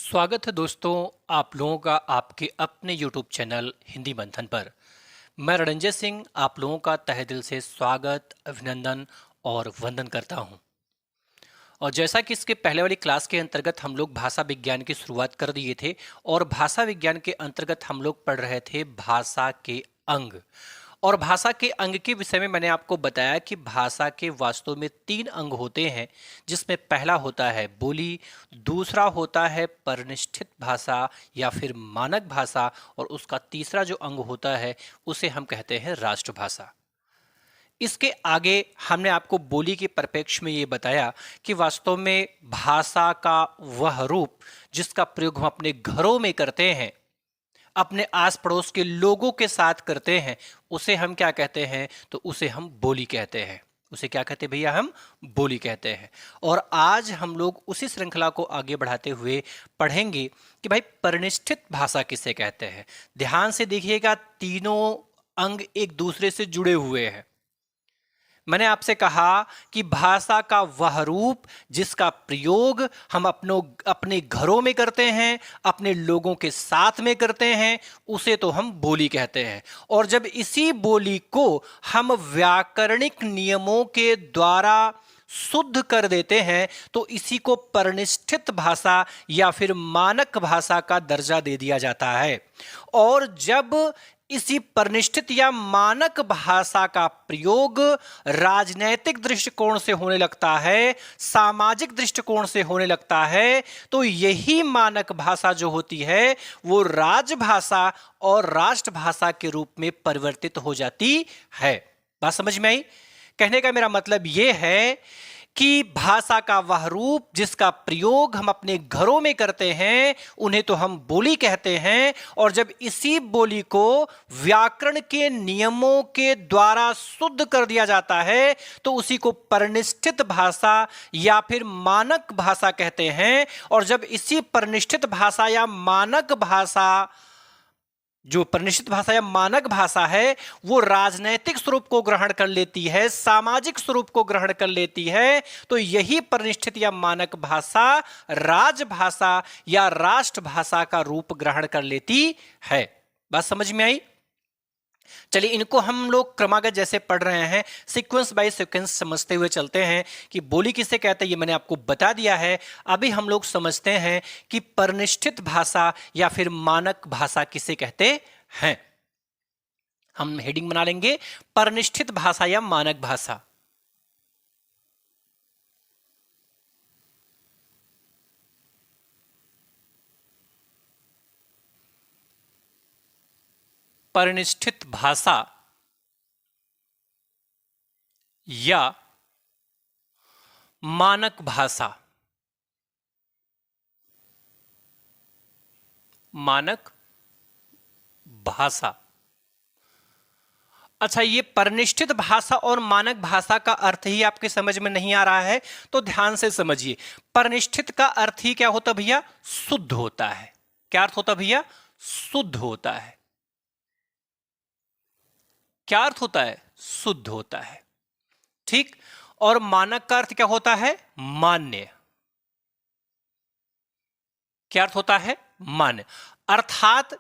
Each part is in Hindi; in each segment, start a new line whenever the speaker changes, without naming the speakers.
स्वागत है दोस्तों, आप लोगों का आपके अपने YouTube चैनल हिंदी मंथन पर। मैं रणजय सिंह आप लोगों का तहे दिल से स्वागत, अभिनंदन और वंदन करता हूं। और जैसा कि इसके पहले वाली क्लास के अंतर्गत हम लोग भाषा विज्ञान की शुरुआत कर दिए थे और भाषा विज्ञान के अंतर्गत हम लोग पढ़ रहे थे भाषा के अंग। और भाषा के अंग के विषय में मैंने आपको बताया कि भाषा के वास्तव में 3 अंग होते हैं, जिसमें पहला होता है बोली, दूसरा होता है परिनिष्ठित भाषा या फिर मानक भाषा और उसका तीसरा जो अंग होता है उसे हम कहते हैं राष्ट्रभाषा। इसके आगे हमने आपको बोली के परिप्रेक्ष्य में ये बताया कि वास्तव में भाषा का वह रूप जिसका प्रयोग हम अपने घरों में करते हैं, अपने आस पड़ोस के लोगों के साथ करते हैं, उसे हम क्या कहते हैं? तो उसे हम बोली कहते हैं। उसे क्या कहते हैं भैया? हम बोली कहते हैं। और आज हम लोग उसी श्रृंखला को आगे बढ़ाते हुए पढ़ेंगे कि भाई परिनिष्ठित भाषा किसे कहते हैं। ध्यान से देखिएगा, तीनों अंग एक दूसरे से जुड़े हुए हैं। मैंने आपसे कहा कि भाषा का वह रूप जिसका प्रयोग हम अपने घरों में करते हैं, अपने लोगों के साथ में करते हैं, उसे तो हम बोली कहते हैं। और जब इसी बोली को हम व्याकरणिक नियमों के द्वारा शुद्ध कर देते हैं तो इसी को परिनिष्ठित भाषा या फिर मानक भाषा का दर्जा दे दिया जाता है। और जब इसी परिनिष्ठित या मानक भाषा का प्रयोग राजनैतिक दृष्टिकोण से होने लगता है, सामाजिक दृष्टिकोण से होने लगता है, तो यही मानक भाषा जो होती है वो राजभाषा और राष्ट्रभाषा के रूप में परिवर्तित हो जाती है। बात समझ में आई? कहने का मेरा मतलब ये है कि भाषा का वह रूप जिसका प्रयोग हम अपने घरों में करते हैं उन्हें तो हम बोली कहते हैं। और जब इसी बोली को व्याकरण के नियमों के द्वारा शुद्ध कर दिया जाता है तो उसी को परिनिष्ठित भाषा या फिर मानक भाषा कहते हैं। और जब इसी परिनिष्ठित भाषा या मानक भाषा, जो परिनिष्ठित भाषा या मानक भाषा है, वो राजनैतिक स्वरूप को ग्रहण कर लेती है, सामाजिक स्वरूप को ग्रहण कर लेती है, तो यही परिनिष्ठित या मानक भाषा राजभाषा या राष्ट्रभाषा का रूप ग्रहण कर लेती है। बात समझ में आई? चलिए, इनको हम लोग क्रमागत जैसे पढ़ रहे हैं, सीक्वेंस बाय सीक्वेंस समझते हुए चलते हैं कि बोली किसे कहते हैं ये मैंने आपको बता दिया है। अभी हम लोग समझते हैं कि परिनिष्ठित भाषा या फिर मानक भाषा किसे कहते हैं। हम हेडिंग बना लेंगे, परिनिष्ठित भाषा या मानक भाषा। परिनिष्ठित भाषा या मानक भाषा। मानक भाषा। अच्छा, ये परिनिष्ठित भाषा और मानक भाषा का अर्थ ही आपके समझ में नहीं आ रहा है तो ध्यान से समझिए। परिनिष्ठित का अर्थ ही क्या होता भैया? शुद्ध होता है। क्या अर्थ होता भैया? शुद्ध होता है। क्या अर्थ होता है? शुद्ध होता है। ठीक। और मानक का अर्थ क्या होता है? मान्य। क्या अर्थ होता है? मान्य। अर्थात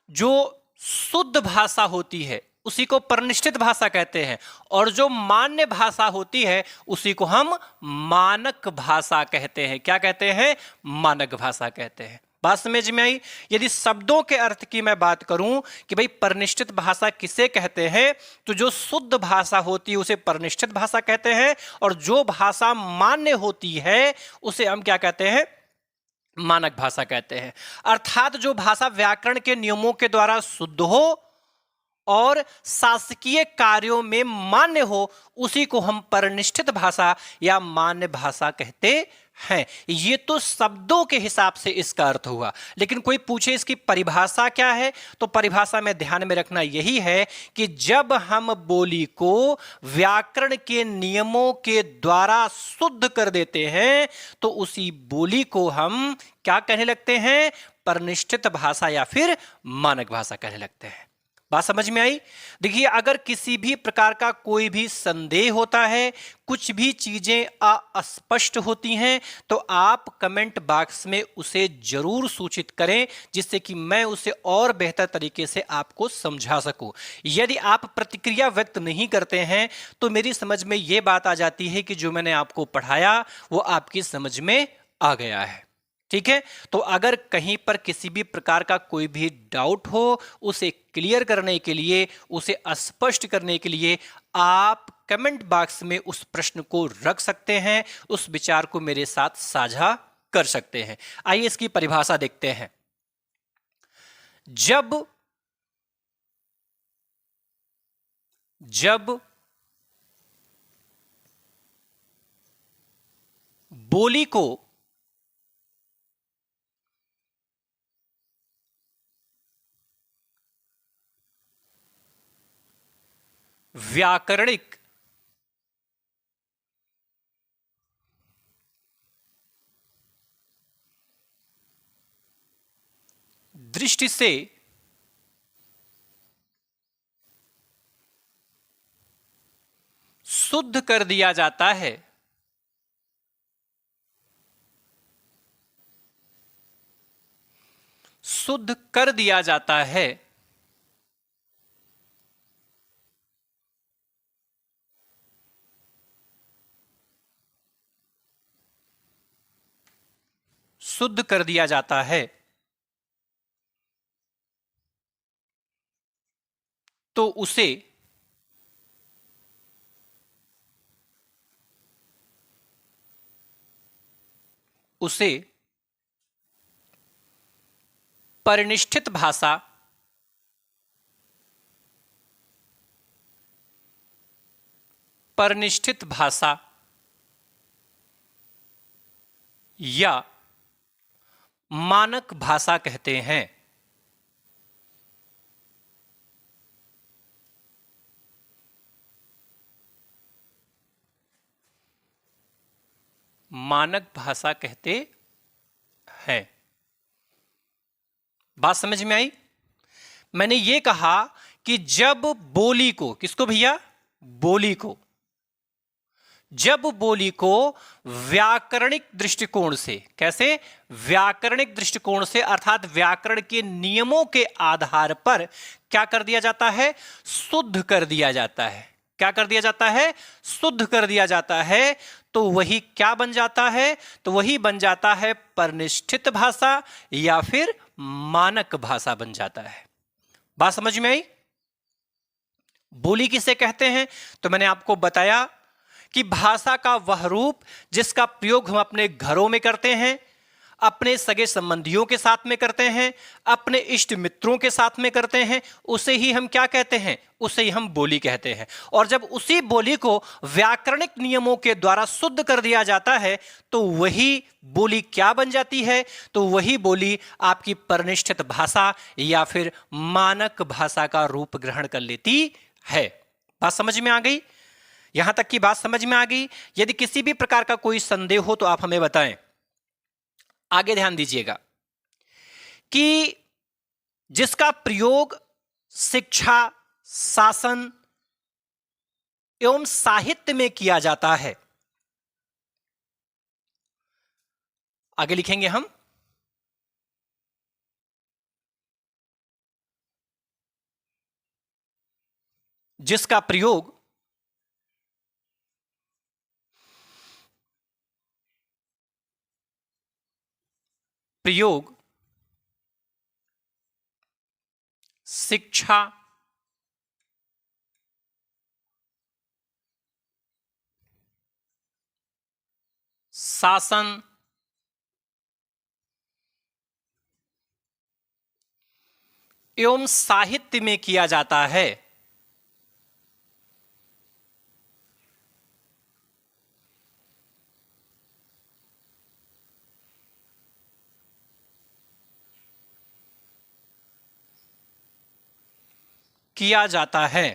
जो शुद्ध भाषा होती है उसी को परिनिष्ठित भाषा कहते हैं और जो मान्य भाषा होती है उसी को हम मानक भाषा कहते हैं। क्या कहते हैं? मानक भाषा कहते हैं। बात समझ में आई? यदि शब्दों के अर्थ की मैं बात करूं कि भाई परिनिष्ठित भाषा किसे कहते हैं, तो जो शुद्ध भाषा होती है उसे परिनिष्ठित भाषा कहते हैं और जो भाषा मान्य होती है उसे हम क्या कहते हैं? मानक भाषा कहते हैं। अर्थात जो भाषा व्याकरण के नियमों के द्वारा शुद्ध हो और शासकीय कार्यों में मान्य हो उसी को हम परिनिष्ठित भाषा या मान्य भाषा कहते हैं। ये तो शब्दों के हिसाब से इसका अर्थ हुआ, लेकिन कोई पूछे इसकी परिभाषा क्या है, तो परिभाषा में ध्यान में रखना यही है कि जब हम बोली को व्याकरण के नियमों के द्वारा शुद्ध कर देते हैं तो उसी बोली को हम क्या कहने लगते हैं? परिनिष्ठित भाषा या फिर मानक भाषा कहने लगते हैं। बात समझ में आई? देखिए, अगर किसी भी प्रकार का कोई भी संदेह होता है, कुछ भी चीजें अस्पष्ट होती हैं, तो आप कमेंट बॉक्स में उसे जरूर सूचित करें, जिससे कि मैं उसे और बेहतर तरीके से आपको समझा सकूं। यदि आप प्रतिक्रिया व्यक्त नहीं करते हैं, तो मेरी समझ में यह बात आ जाती है कि जो मैंने आपको पढ़ाया वो आपकी समझ में आ गया है। ठीक है, तो अगर कहीं पर किसी भी प्रकार का कोई भी डाउट हो, उसे क्लियर करने के लिए, उसे स्पष्ट करने के लिए आप कमेंट बॉक्स में उस प्रश्न को रख सकते हैं, उस विचार को मेरे साथ साझा कर सकते हैं। आइए इसकी परिभाषा देखते हैं। जब जब बोली को व्याकरणिक दृष्टि से शुद्ध कर दिया जाता है, शुद्ध कर दिया जाता है, शुद्ध कर दिया जाता है, तो उसे परिनिष्ठित भाषा परिनिष्ठित भाषा या मानक भाषा कहते हैं। मानक भाषा कहते हैं। बात समझ में आई? मैंने ये कहा कि जब बोली को, किसको भैया? बोली को, जब बोली को व्याकरणिक दृष्टिकोण से, कैसे? व्याकरणिक दृष्टिकोण से, अर्थात व्याकरण के नियमों के आधार पर क्या कर दिया जाता है? शुद्ध कर दिया जाता है। क्या कर दिया जाता है? शुद्ध कर दिया जाता है। तो वही क्या बन जाता है? तो वही बन जाता है परिनिष्ठित भाषा या फिर मानक भाषा बन जाता है। बात समझ में आई? बोली किसे कहते हैं? तो मैंने आपको बताया कि भाषा का वह रूप जिसका प्रयोग हम अपने घरों में करते हैं, अपने सगे संबंधियों के साथ में करते हैं, अपने इष्ट मित्रों के साथ में करते हैं, उसे ही हम क्या कहते हैं? उसे ही हम बोली कहते हैं। और जब उसी बोली को व्याकरणिक नियमों के द्वारा शुद्ध कर दिया जाता है, तो वही बोली क्या बन जाती है? तो वही बोली आपकी परिनिष्ठित भाषा या फिर मानक भाषा का रूप ग्रहण कर लेती है। बात समझ में आ गई? यहां तक की बात समझ में आ गई? यदि किसी भी प्रकार का कोई संदेह हो तो आप हमें बताएं। आगे ध्यान दीजिएगा कि जिसका प्रयोग शिक्षा, शासन एवं साहित्य में किया जाता है, आगे लिखेंगे हम, जिसका प्रयोग शिक्षा, शासन एवं साहित्य में किया जाता है, किया जाता है।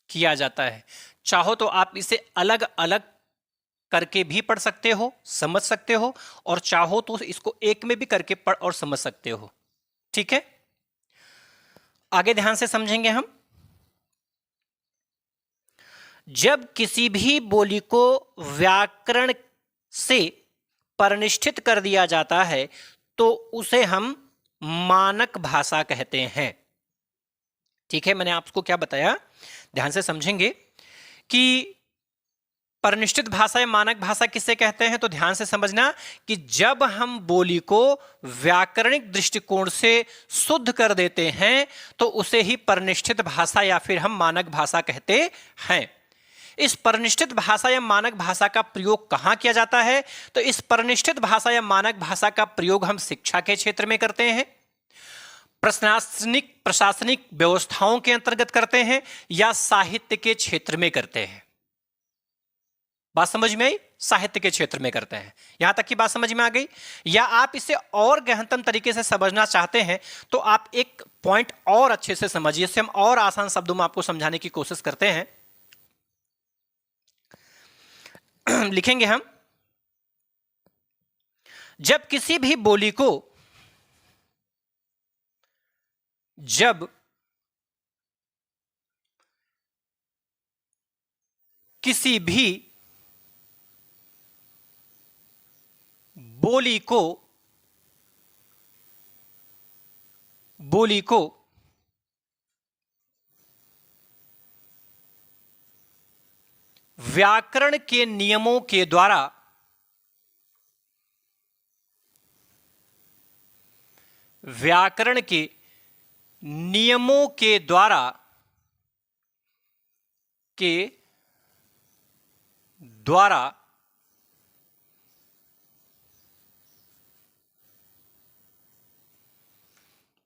किया जाता है। चाहो तो आप इसे अलग अलग करके भी पढ़ सकते हो, समझ सकते हो, और चाहो तो इसको एक में भी करके पढ़ और समझ सकते हो। ठीक है, आगे ध्यान से समझेंगे हम। जब किसी भी बोली को व्याकरण से परिनिष्ठित कर दिया जाता है तो उसे हम मानक भाषा कहते हैं। ठीक है, मैंने आपको क्या बताया, ध्यान से समझेंगे कि परिनिष्ठित भाषा या मानक भाषा किससे कहते हैं। तो ध्यान से समझना कि जब हम बोली को व्याकरणिक दृष्टिकोण से शुद्ध कर देते हैं तो उसे ही परिनिष्ठित भाषा या फिर हम मानक भाषा कहते हैं। इस परिनिष्ठित भाषा या मानक भाषा का प्रयोग कहां किया जाता है? तो इस परिनिष्ठित भाषा या मानक भाषा का प्रयोग हम शिक्षा के क्षेत्र में करते हैं, प्रशासनिक व्यवस्थाओं के अंतर्गत करते हैं, या साहित्य के क्षेत्र में करते हैं। बात समझ में आई? साहित्य के क्षेत्र में करते हैं। यहां तक की बात समझ में आ गई? या आप इसे और गहनतम तरीके से समझना चाहते हैं तो आप एक पॉइंट और अच्छे से समझिए, इससे हम और आसान शब्दों में आपको समझाने की कोशिश करते हैं। लिखेंगे हम, जब किसी भी बोली को किसी भी बोली को व्याकरण के नियमों के द्वारा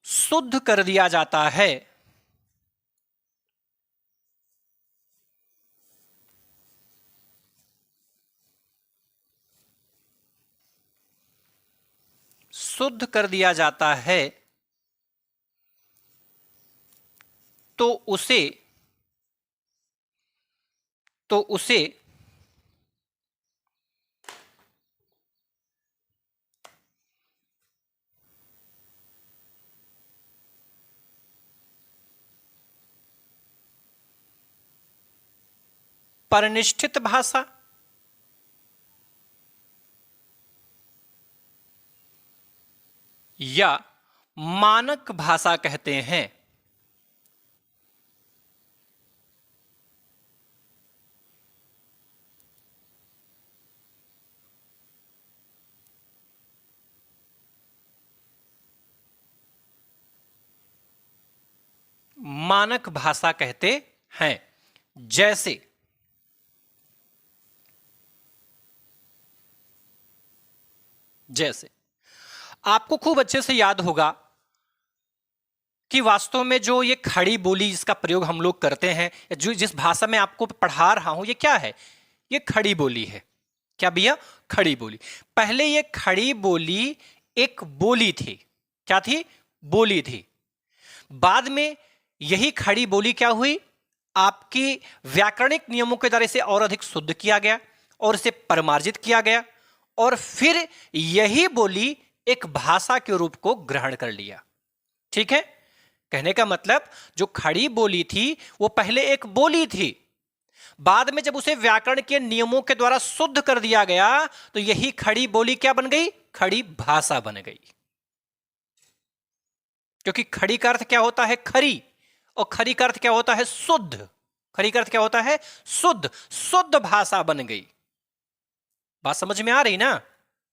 शुद्ध कर दिया जाता है। शुद्ध कर दिया जाता है तो उसे परिनिष्ठित भाषा या मानक भाषा कहते हैं। मानक भाषा कहते हैं। जैसे आपको खूब अच्छे से याद होगा कि वास्तव में जो ये खड़ी बोली जिसका प्रयोग हम लोग करते हैं, जो जिस भाषा में आपको पढ़ा रहा हूं, ये क्या है? ये खड़ी बोली है। क्या भैया? खड़ी बोली। पहले ये खड़ी बोली एक बोली थी। क्या थी? बोली थी। बाद में यही खड़ी बोली क्या हुई? आपकी व्याकरणिक नियमों के द्वारा इसे और अधिक शुद्ध किया गया और इसे परिमार्जित किया गया, और फिर यही बोली एक भाषा के रूप को ग्रहण कर लिया। ठीक है, कहने का मतलब जो खड़ी बोली थी वो पहले एक बोली थी, बाद में जब उसे व्याकरण के नियमों के द्वारा शुद्ध कर दिया गया तो यही खड़ी बोली क्या बन गई? खड़ी भाषा बन गई। क्योंकि खड़ी का अर्थ क्या होता है? खरी, और खरी का अर्थ क्या होता है? शुद्ध। खरी का अर्थ क्या होता है? शुद्ध। शुद्ध भाषा बन गई। बात समझ में आ रही ना?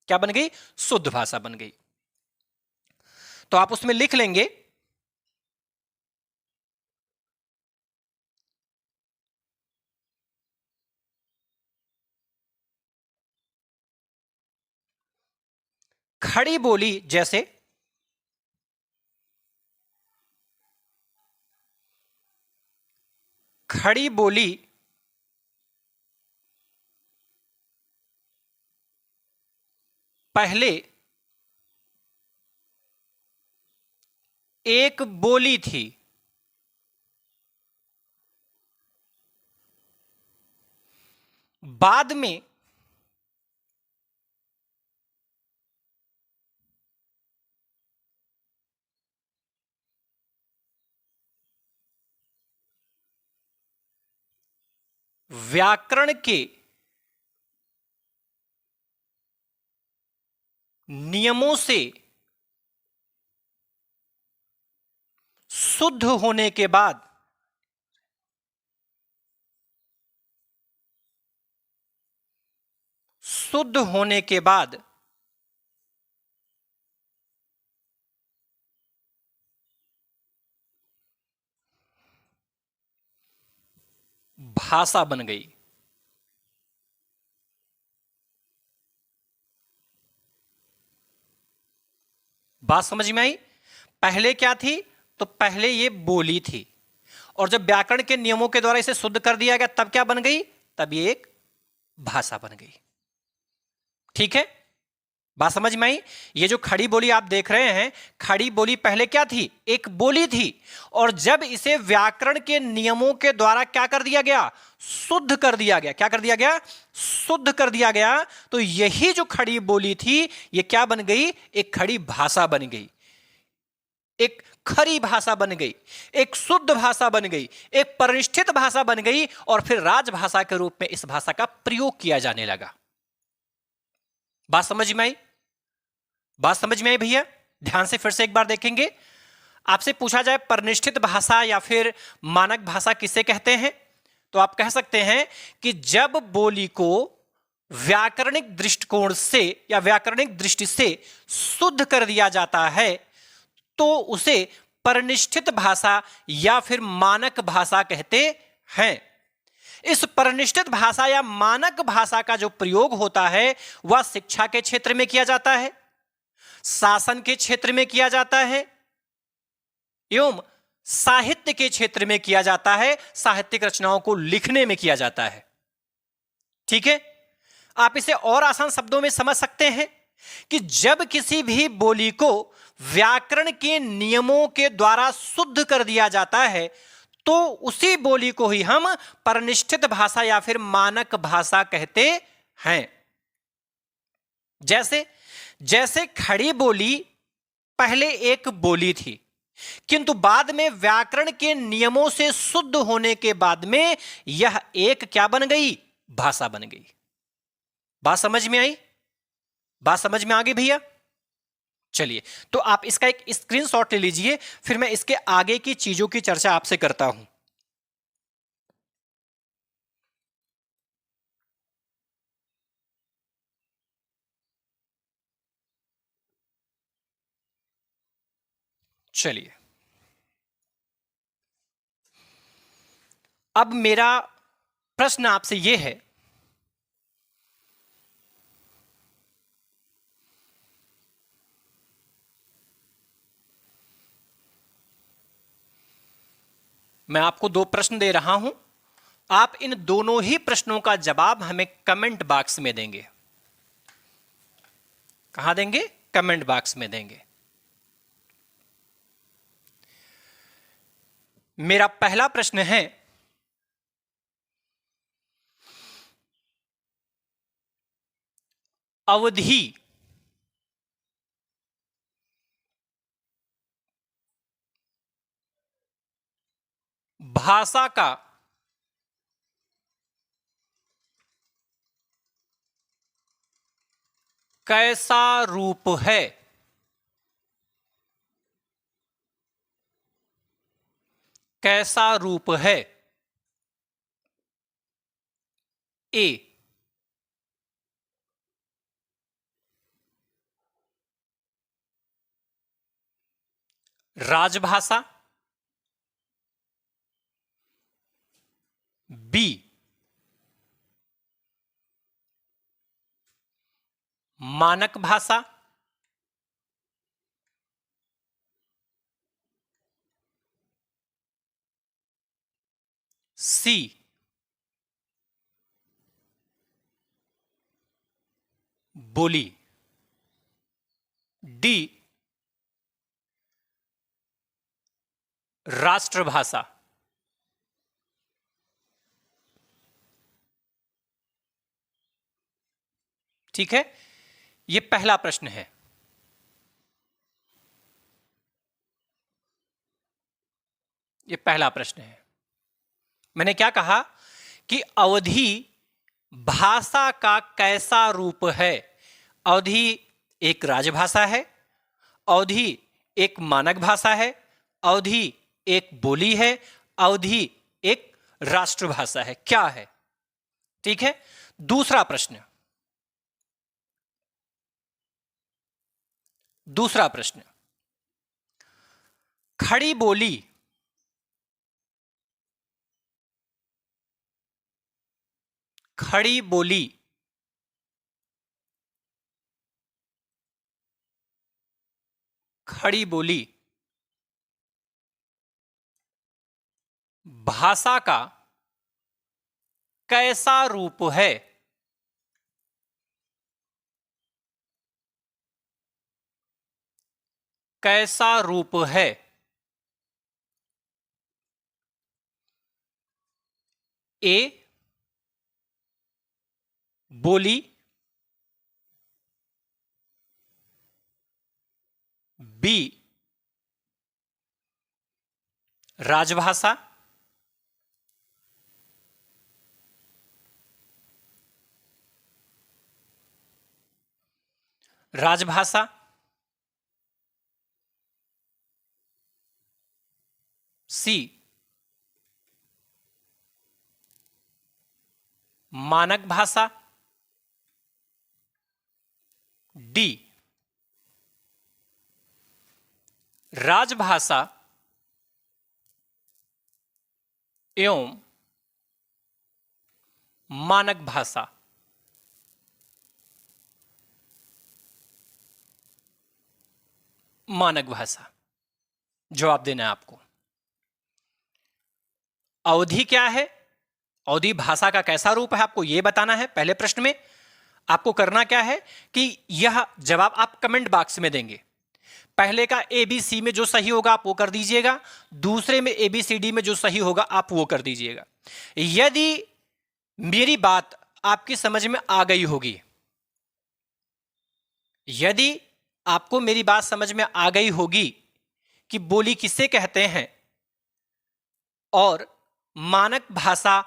क्या बन गई? शुद्ध भाषा बन गई। तो आप उसमें लिख लेंगे, खड़ी बोली जैसे खड़ी बोली पहले एक बोली थी, बाद में व्याकरण के नियमों से शुद्ध होने के बाद भाषा बन गई। बात समझ में आई? पहले क्या थी? तो पहले ये बोली थी, और जब व्याकरण के नियमों के द्वारा इसे शुद्ध कर दिया गया तब क्या बन गई? तब ये एक भाषा बन गई। ठीक है, बात समझ में आई? ये जो खड़ी बोली आप देख रहे हैं, खड़ी बोली पहले क्या थी? एक बोली थी, और जब इसे व्याकरण के नियमों के द्वारा क्या कर दिया गया? शुद्ध कर दिया गया। क्या कर दिया गया? शुद्ध कर दिया गया। तो यही जो खड़ी बोली थी, ये क्या बन गई? एक खड़ी भाषा बन गई, एक खरी भाषा बन गई, एक शुद्ध भाषा बन गई, एक परिष्ठित भाषा बन गई, और फिर राजभाषा के रूप में इस भाषा का प्रयोग किया जाने लगा। बात समझ में आई? बात समझ में आई भैया? ध्यान से फिर से एक बार देखेंगे। आपसे पूछा जाए परिनिष्ठित भाषा या फिर मानक भाषा किसे कहते हैं, तो आप कह सकते हैं कि जब बोली को व्याकरणिक दृष्टिकोण से या व्याकरणिक दृष्टि से शुद्ध कर दिया जाता है तो उसे परिनिष्ठित भाषा या फिर मानक भाषा कहते हैं। इस परिनिष्ठित भाषा या मानक भाषा का जो प्रयोग होता है वह शिक्षा के क्षेत्र में किया जाता है, शासन के क्षेत्र में किया जाता है, एवं साहित्य के क्षेत्र में किया जाता है, साहित्यिक रचनाओं को लिखने में किया जाता है। ठीक है, आप इसे और आसान शब्दों में समझ सकते हैं कि जब किसी भी बोली को व्याकरण के नियमों के द्वारा शुद्ध कर दिया जाता है तो उसी बोली को ही हम परिनिष्ठित भाषा या फिर मानक भाषा कहते हैं। जैसे जैसे खड़ी बोली पहले एक बोली थी, किंतु बाद में व्याकरण के नियमों से शुद्ध होने के बाद में यह एक क्या बन गई? भाषा बन गई। बात समझ में आई? बात समझ में आ गई भैया? चलिए, तो आप इसका एक स्क्रीनशॉट ले लीजिए, फिर मैं इसके आगे की चीजों की चर्चा आपसे करता हूं। चलिए, अब मेरा प्रश्न आपसे यह है, मैं आपको दो प्रश्न दे रहा हूं, आप इन दोनों ही प्रश्नों का जवाब हमें कमेंट बॉक्स में देंगे। कहां देंगे? कमेंट बॉक्स में देंगे। मेरा पहला प्रश्न है, अवधि भाषा का कैसा रूप है? कैसा रूप है? ए, राजभाषा, बी, मानक भाषा, सी, बोली, डी, राष्ट्रभाषा। ठीक है, यह पहला प्रश्न है। यह पहला प्रश्न है। मैंने क्या कहा कि अवधी भाषा का कैसा रूप है। अवधी एक राजभाषा है, अवधि एक मानक भाषा है, अवधि एक बोली है, अवधि एक राष्ट्रभाषा है। क्या है? ठीक है। दूसरा प्रश्न, खड़ी बोली खड़ी बोली खड़ी बोली भाषा का कैसा रूप है? कैसा रूप है? ए बोली, बी राजभाषा, राजभाषा, सी मानक भाषा, डी राजभाषा एवं मानक भाषा। मानक भाषा जवाब देना है आपको। अवधि क्या है, अवधि भाषा का कैसा रूप है, आपको यह बताना है। पहले प्रश्न में आपको करना क्या है कि यह जवाब आप कमेंट बॉक्स में देंगे। पहले का एबीसी में जो सही होगा आप वो कर दीजिएगा, दूसरे में एबीसीडी में जो सही होगा आप वो कर दीजिएगा। यदि मेरी बात आपकी समझ में आ गई होगी, यदि आपको मेरी बात समझ में आ गई होगी कि बोली किसे कहते हैं और मानक भाषा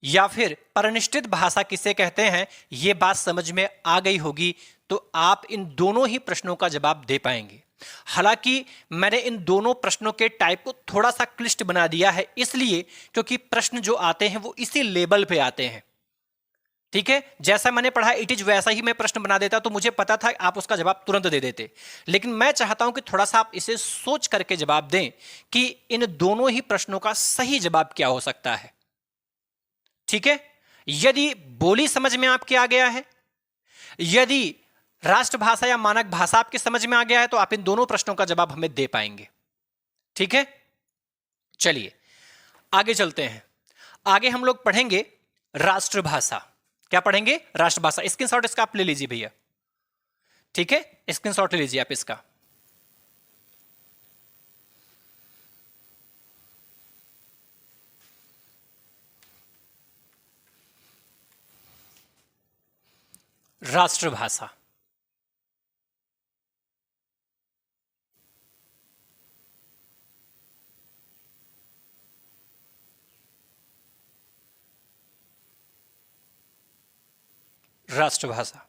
या फिर परिनिष्ठित भाषा किसे कहते हैं, यह बात समझ में आ गई होगी, तो आप इन दोनों ही प्रश्नों का जवाब दे पाएंगे। हालांकि मैंने इन दोनों प्रश्नों के टाइप को थोड़ा सा क्लिष्ट बना दिया है, इसलिए क्योंकि प्रश्न जो आते हैं वो इसी लेवल पे आते हैं। ठीक है, जैसा मैंने पढ़ा इट इज वैसा ही मैं प्रश्न बना देता तो मुझे पता था आप उसका जवाब तुरंत दे देते, लेकिन मैं चाहता हूं कि थोड़ा सा आप इसे सोच करके जवाब दें कि इन दोनों ही प्रश्नों का सही जवाब क्या हो सकता है। ठीक है, यदि बोली समझ में आपके आ गया है, यदि राष्ट्रभाषा या मानक भाषा आपके समझ में आ गया है, तो आप इन दोनों प्रश्नों का जवाब हमें दे पाएंगे। ठीक है, चलिए आगे चलते हैं। आगे हम लोग पढ़ेंगे राष्ट्रभाषा। क्या पढ़ेंगे? राष्ट्रभाषा। स्क्रीनशॉट इसका आप ले लीजिए भैया। ठीक है, स्क्रीनशॉट ले लीजिए आप इसका। राष्ट्रभाषा, राष्ट्रभाषा।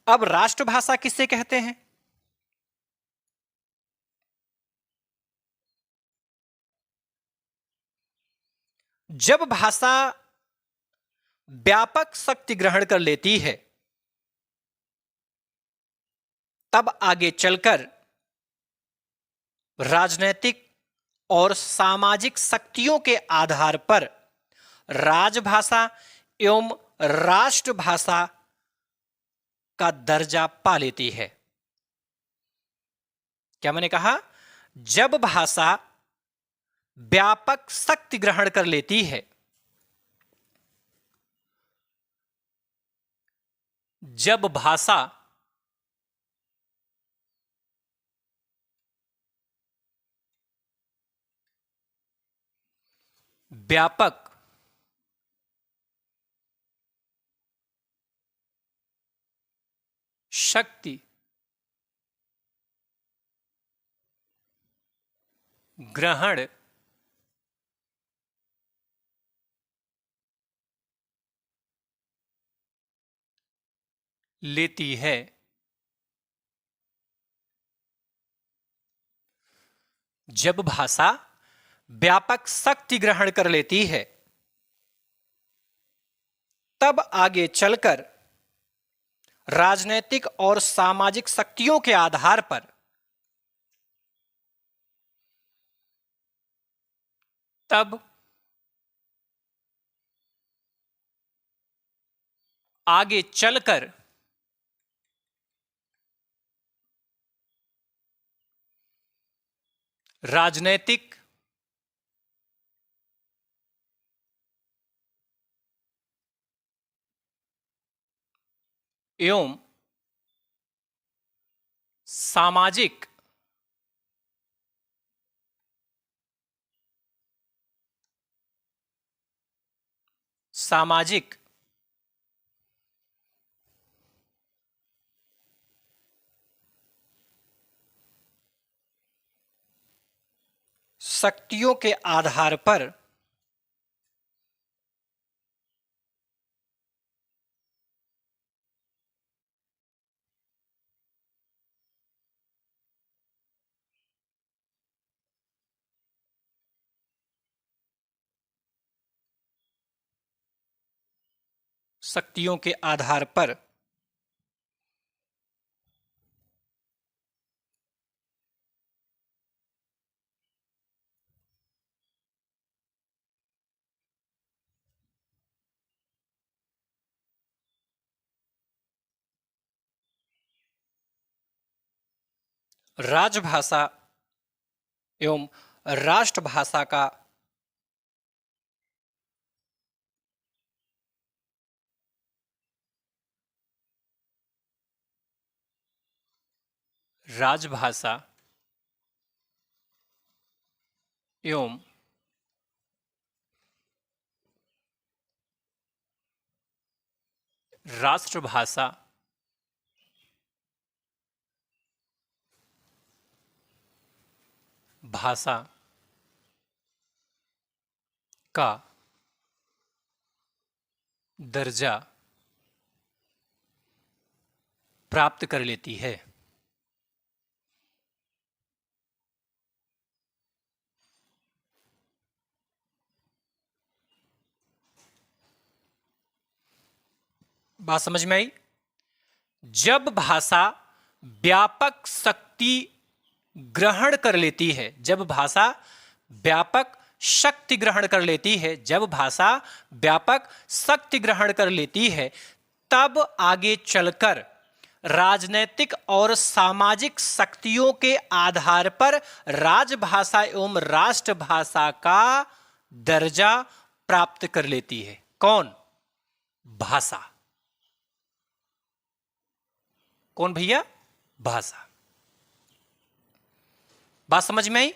अब राष्ट्रभाषा किसे कहते हैं? जब भाषा व्यापक शक्ति ग्रहण कर लेती है, तब आगे चलकर राजनैतिक और सामाजिक शक्तियों के आधार पर राजभाषा एवं राष्ट्रभाषा का दर्जा पा लेती है। क्या मैंने कहा? जब भाषा व्यापक शक्ति ग्रहण कर लेती है, जब भाषा व्यापक शक्ति ग्रहण लेती है। जब भाषा व्यापक शक्ति ग्रहण कर लेती है, तब आगे चलकर राजनैतिक और सामाजिक शक्तियों के आधार पर तब आगे चलकर राजनैतिक एवं सामाजिक सामाजिक शक्तियों के आधार पर शक्तियों के आधार पर राजभाषा एवं राष्ट्रभाषा का राजभाषा एवं राष्ट्रभाषा भाषा का दर्जा प्राप्त कर लेती है। बात समझ में आई? जब भाषा व्यापक शक्ति ग्रहण कर लेती है, जब भाषा व्यापक शक्ति ग्रहण कर लेती है, जब भाषा व्यापक शक्ति ग्रहण कर लेती है, तब आगे चलकर राजनैतिक और सामाजिक शक्तियों के आधार पर राजभाषा एवं राष्ट्रभाषा का दर्जा प्राप्त कर लेती है। कौन? भाषा। कौन भैया? भाषा। बात समझ में आई?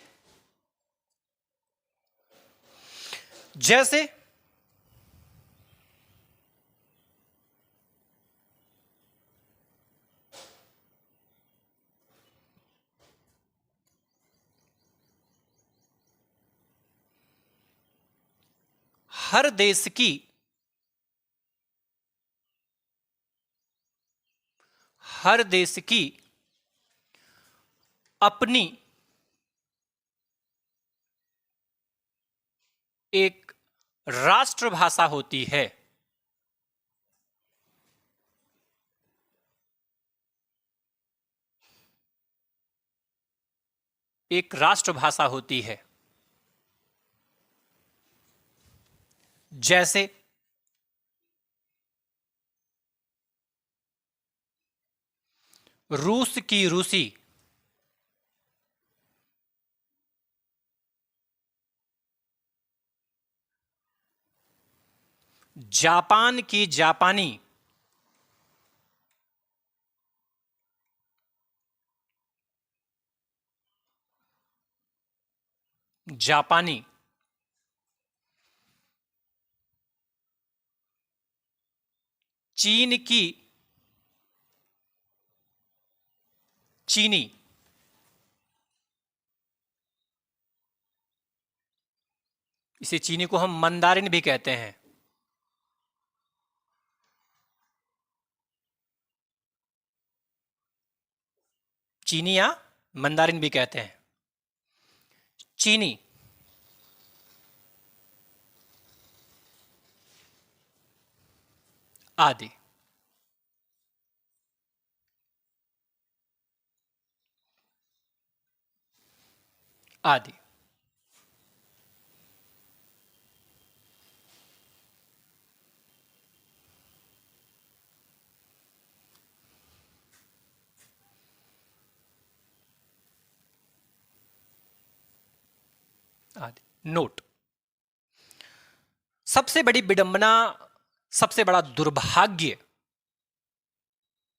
जैसे हर देश की अपनी एक राष्ट्रभाषा होती है। एक राष्ट्रभाषा होती है। जैसे रूस की रूसी, जापान की जापानी, जापानी, चीन की चीनी, इसे चीनी को हम मंदारिन भी कहते हैं। चीनी या मंदारिन भी कहते हैं। चीनी, आदि। आदि। आदि। नोट। सबसे बड़ी विडंबना, सबसे बड़ा दुर्भाग्य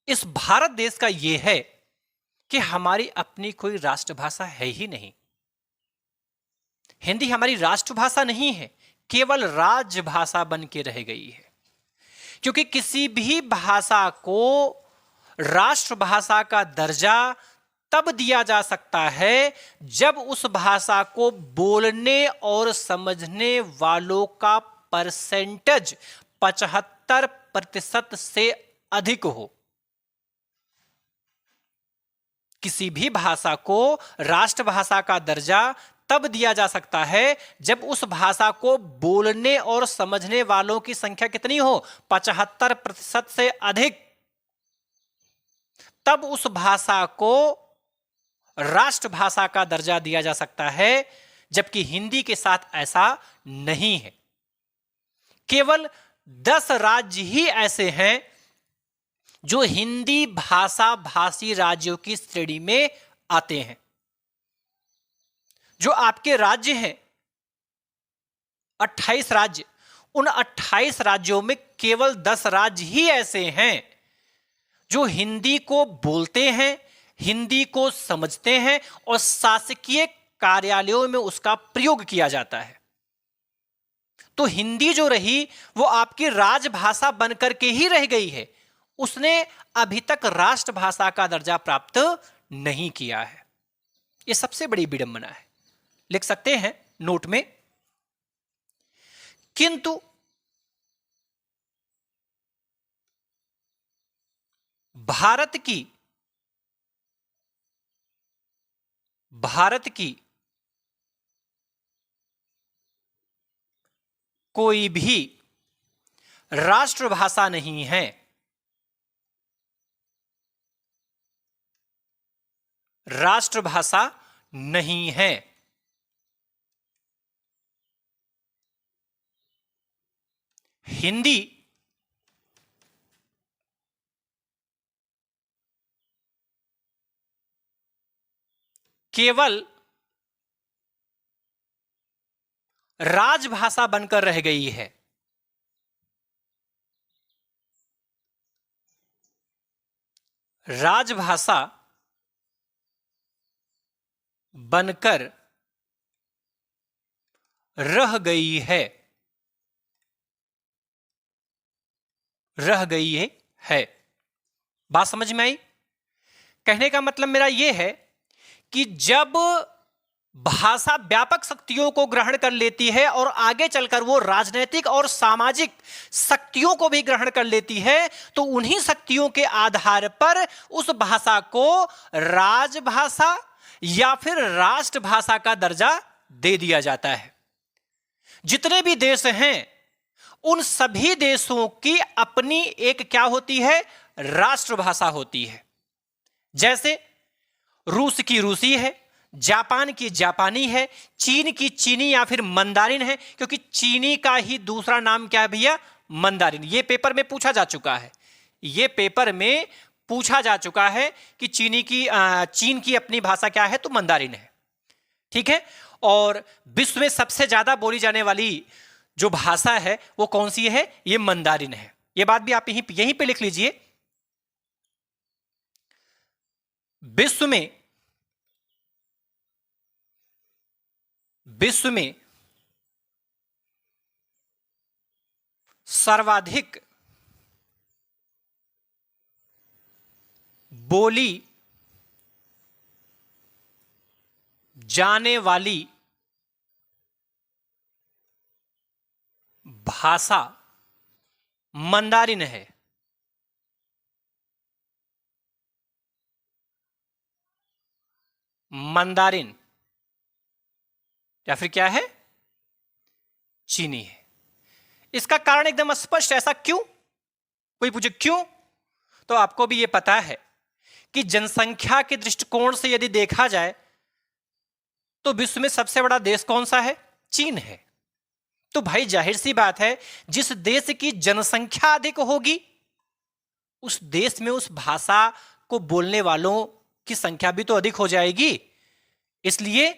इस भारत देश का यह है कि हमारी अपनी कोई राष्ट्रभाषा है ही नहीं। हिंदी हमारी राष्ट्रभाषा नहीं है, केवल राजभाषा बन के रह गई है। क्योंकि किसी भी भाषा को राष्ट्रभाषा का दर्जा तब दिया जा सकता है जब उस भाषा को बोलने और समझने वालों का परसेंटेज 75% से अधिक हो। किसी भी भाषा को राष्ट्रभाषा का दर्जा तब दिया जा सकता है जब उस भाषा को बोलने और समझने वालों की संख्या कितनी हो, 75% से अधिक। तब उस भाषा को राष्ट्रभाषा का दर्जा दिया जा सकता है, जबकि हिंदी के साथ ऐसा नहीं है। केवल 10 राज्य ही ऐसे हैं जो हिंदी भाषा भाषी राज्यों की श्रेणी में आते हैं। जो आपके राज्य हैं 28 राज्य, उन 28 राज्यों में केवल 10 राज्य ही ऐसे हैं जो हिंदी को बोलते हैं, हिंदी को समझते हैं और शासकीय कार्यालयों में उसका प्रयोग किया जाता है। तो हिंदी जो रही वो आपकी राजभाषा बनकर के ही रह गई है, उसने अभी तक राष्ट्रभाषा का दर्जा प्राप्त नहीं किया है। यह सबसे बड़ी विडंबना है। लिख सकते हैं नोट में, किंतु भारत की कोई भी राष्ट्रभाषा नहीं है। राष्ट्रभाषा नहीं है। हिंदी केवल राजभाषा बनकर रह गई है। राजभाषा बनकर रह गई है। है। बात समझ में आई? कहने का मतलब मेरा यह है कि जब भाषा व्यापक शक्तियों को ग्रहण कर लेती है और आगे चलकर वो राजनीतिक और सामाजिक शक्तियों को भी ग्रहण कर लेती है, तो उन्हीं शक्तियों के आधार पर उस भाषा को राजभाषा या फिर राष्ट्रभाषा का दर्जा दे दिया जाता है। जितने भी देश हैं उन सभी देशों की अपनी एक क्या होती है, राष्ट्रभाषा होती है। जैसे रूस की रूसी है, जापान की जापानी है, चीन की चीनी या फिर मंदारिन है, क्योंकि चीनी का ही दूसरा नाम क्या है भैया, मंदारिन। यह पेपर में पूछा जा चुका है। यह पेपर में पूछा जा चुका है कि चीन की अपनी भाषा क्या है, तो मंदारिन है। ठीक है। और विश्व में सबसे ज्यादा बोली जाने वाली जो भाषा है वो कौन सी है, ये मंदारिन है। ये बात भी आप यहीं पे लिख लीजिए। विश्व में सर्वाधिक बोली जाने वाली भाषा मंदारिन है। मंदारिन या फिर क्या है, चीनी है। इसका कारण एकदम स्पष्ट, ऐसा क्यों? कोई पूछे क्यों, तो आपको भी यह पता है कि जनसंख्या के दृष्टिकोण से यदि देखा जाए तो विश्व में सबसे बड़ा देश कौन सा है? चीन है। तो भाई जाहिर सी बात है, जिस देश की जनसंख्या अधिक होगी उस देश में उस भाषा को बोलने वालों की संख्या भी तो अधिक हो जाएगी। इसलिए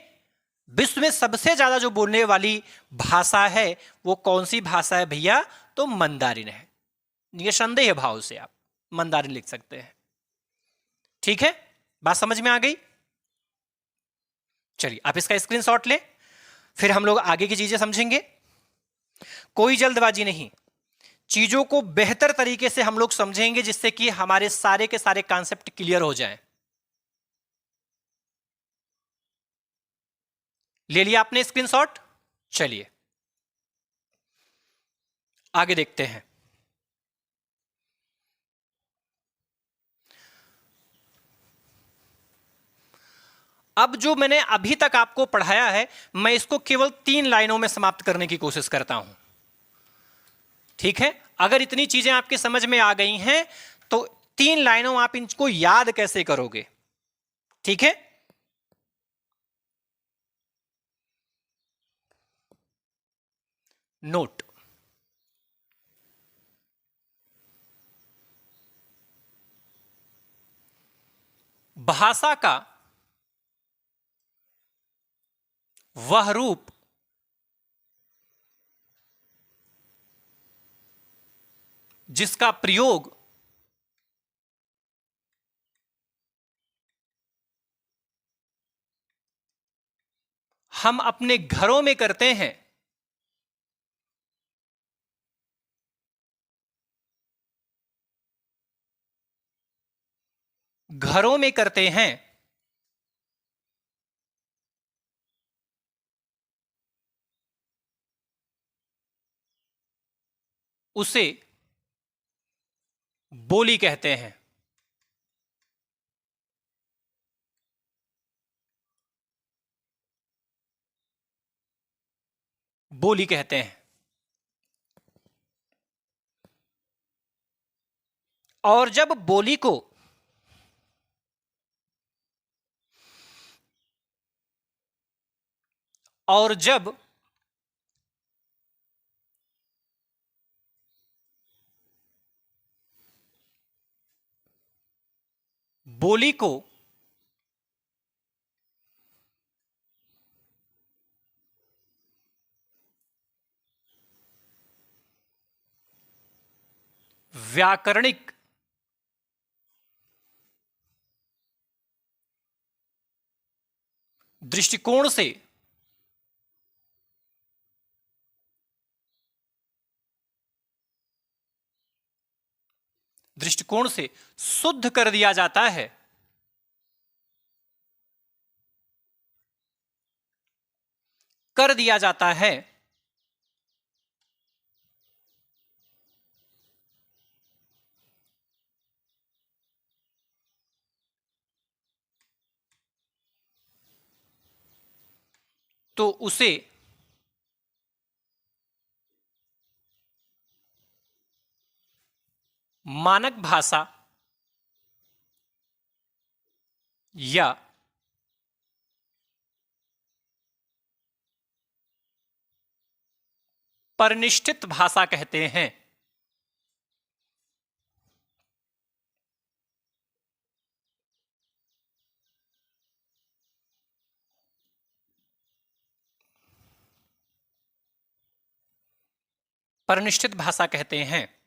विश्व में सबसे ज्यादा जो बोलने वाली भाषा है वो कौन सी भाषा है भैया? तो मंदारिन है। निसंदेह भाव से आप मंदारिन लिख सकते हैं। ठीक है, बात समझ में आ गई? चलिए आप इसका स्क्रीनशॉट लें, फिर हम लोग आगे की चीजें समझेंगे। कोई जल्दबाजी नहीं, चीजों को बेहतर तरीके से हम लोग समझेंगे जिससे कि हमारे सारे के सारे कॉन्सेप्ट क्लियर हो जाएं। ले लिया आपने स्क्रीनशॉट? चलिए आगे देखते हैं। अब जो मैंने अभी तक आपको पढ़ाया है मैं इसको केवल 3 लाइनों में समाप्त करने की कोशिश करता हूं। ठीक है, अगर इतनी चीजें आपके समझ में आ गई हैं तो 3 लाइनों आप इनको याद कैसे करोगे? ठीक है, नोट। भाषा का वह रूप जिसका प्रयोग हम अपने घरों में करते हैं, घरों में करते हैं, उसे बोली कहते हैं। बोली कहते हैं। और जब बोली को और जब बोली को व्याकरणिक दृष्टिकोण से शुद्ध कर दिया जाता है, तो उसे मानक भाषा या परिनिष्ठित भाषा कहते हैं। परिनिष्ठित भाषा कहते हैं।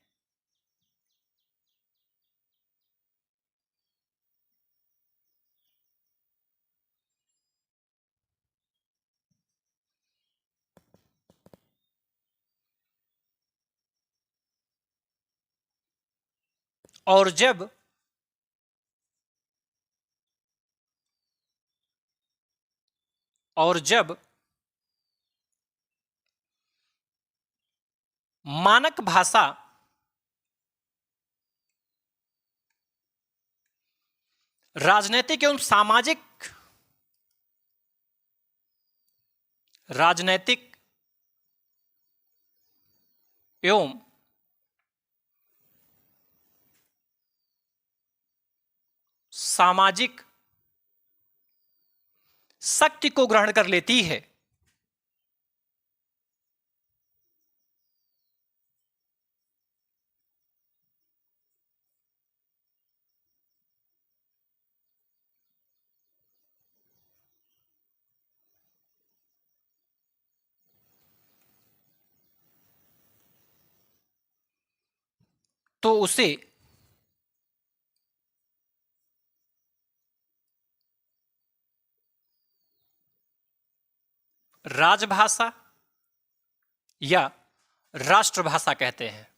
और जब मानक भाषा राजनीतिक एवं सामाजिक राजनैतिक एवं सामाजिक शक्ति को ग्रहण कर लेती है, तो उसे राजभाषा या राष्ट्रभाषा कहते हैं।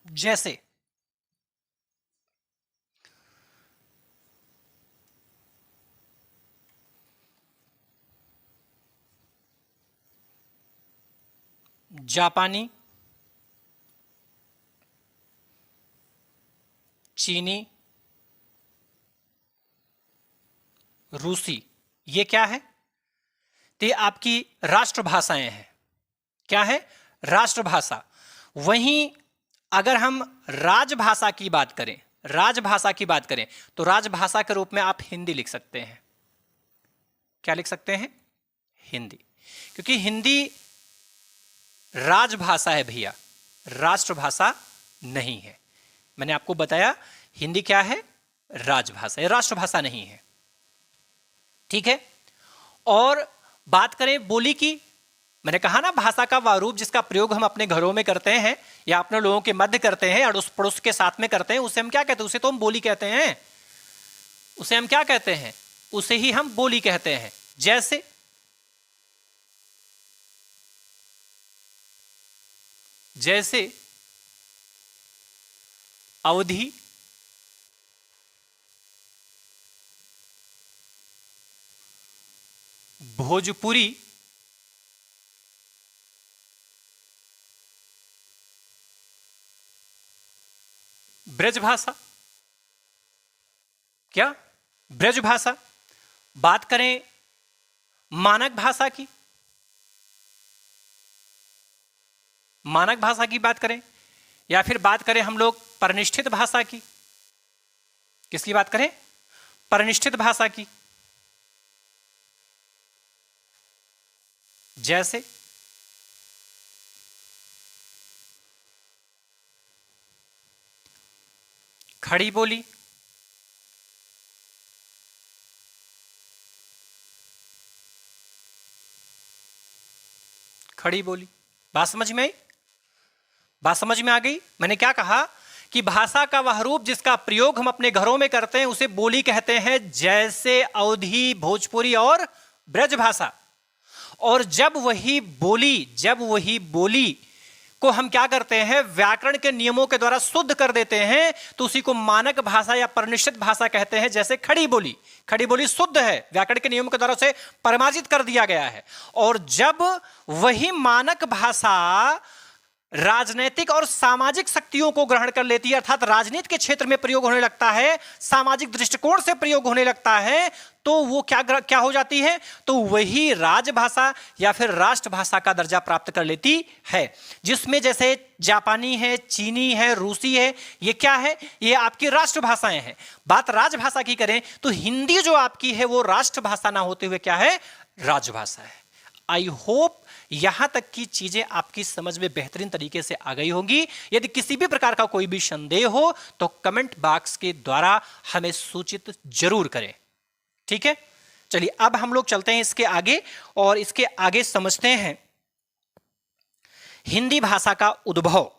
जैसे जापानी, चीनी, रूसी, ये क्या है? तो ये आपकी राष्ट्रभाषाएं हैं। क्या है? राष्ट्रभाषा। वहीं अगर हम राजभाषा की बात करें, राजभाषा की बात करें तो राजभाषा के रूप में आप हिंदी लिख सकते हैं। क्या लिख सकते हैं? हिंदी। क्योंकि हिंदी राजभाषा है भैया, राष्ट्रभाषा नहीं है। मैंने आपको बताया हिंदी क्या है? राजभाषा है, राष्ट्रभाषा नहीं है। ठीक है। और बात करें बोली की, मैंने कहा ना भाषा का वह रूप जिसका प्रयोग हम अपने घरों में करते हैं या अपने लोगों के मध्य करते हैं, अड़ोस पड़ोस के साथ में करते हैं, उसे हम क्या कहते हैं? उसे तो हम बोली कहते हैं। उसे हम क्या कहते हैं? उसे ही हम बोली कहते हैं। जैसे अवधी, भोजपुरी, ब्रजभाषा। क्या? ब्रजभाषा। बात करें मानक भाषा की, मानक भाषा की बात करें, या फिर बात करें हम लोग परिनिष्ठित भाषा की। किसकी बात करें? परिनिष्ठित भाषा की। जैसे खड़ी बोली, खड़ी बोली। बात समझ में आई? बात समझ में आ गई? मैंने क्या कहा कि भाषा का वह रूप जिसका प्रयोग हम अपने घरों में करते हैं उसे बोली कहते हैं। जैसे अवधी, भोजपुरी और ब्रजभाषा। और जब वही बोली को हम क्या करते हैं? व्याकरण के नियमों के द्वारा शुद्ध कर देते हैं, तो उसी को मानक भाषा या परिनिष्ठित भाषा कहते हैं। जैसे खड़ी बोली, खड़ी बोली शुद्ध है, व्याकरण के नियमों के द्वारा उसे परिमार्जित कर दिया गया है। और जब वही मानक भाषा राजनीतिक और सामाजिक शक्तियों को ग्रहण कर लेती है, अर्थात राजनीति के क्षेत्र में प्रयोग होने लगता है, सामाजिक दृष्टिकोण से प्रयोग होने लगता है, तो वो क्या हो जाती है? तो वही राजभाषा या फिर राष्ट्रभाषा का दर्जा प्राप्त कर लेती है। जिसमें जैसे जापानी है, चीनी है, रूसी है, ये क्या है? ये आपकी राष्ट्रभाषाएं हैं। बात राजभाषा की करें तो हिंदी जो आपकी है वो राष्ट्रभाषा ना होते हुए क्या है? राजभाषा है। आई होप यहां तक की चीजें आपकी समझ में बेहतरीन तरीके से आ गई होंगी। यदि किसी भी प्रकार का कोई भी संदेह हो तो कमेंट बॉक्स के द्वारा हमें सूचित जरूर करें। ठीक है, चलिए अब हम लोग चलते हैं इसके आगे और इसके आगे समझते हैं हिंदी भाषा का उद्भव।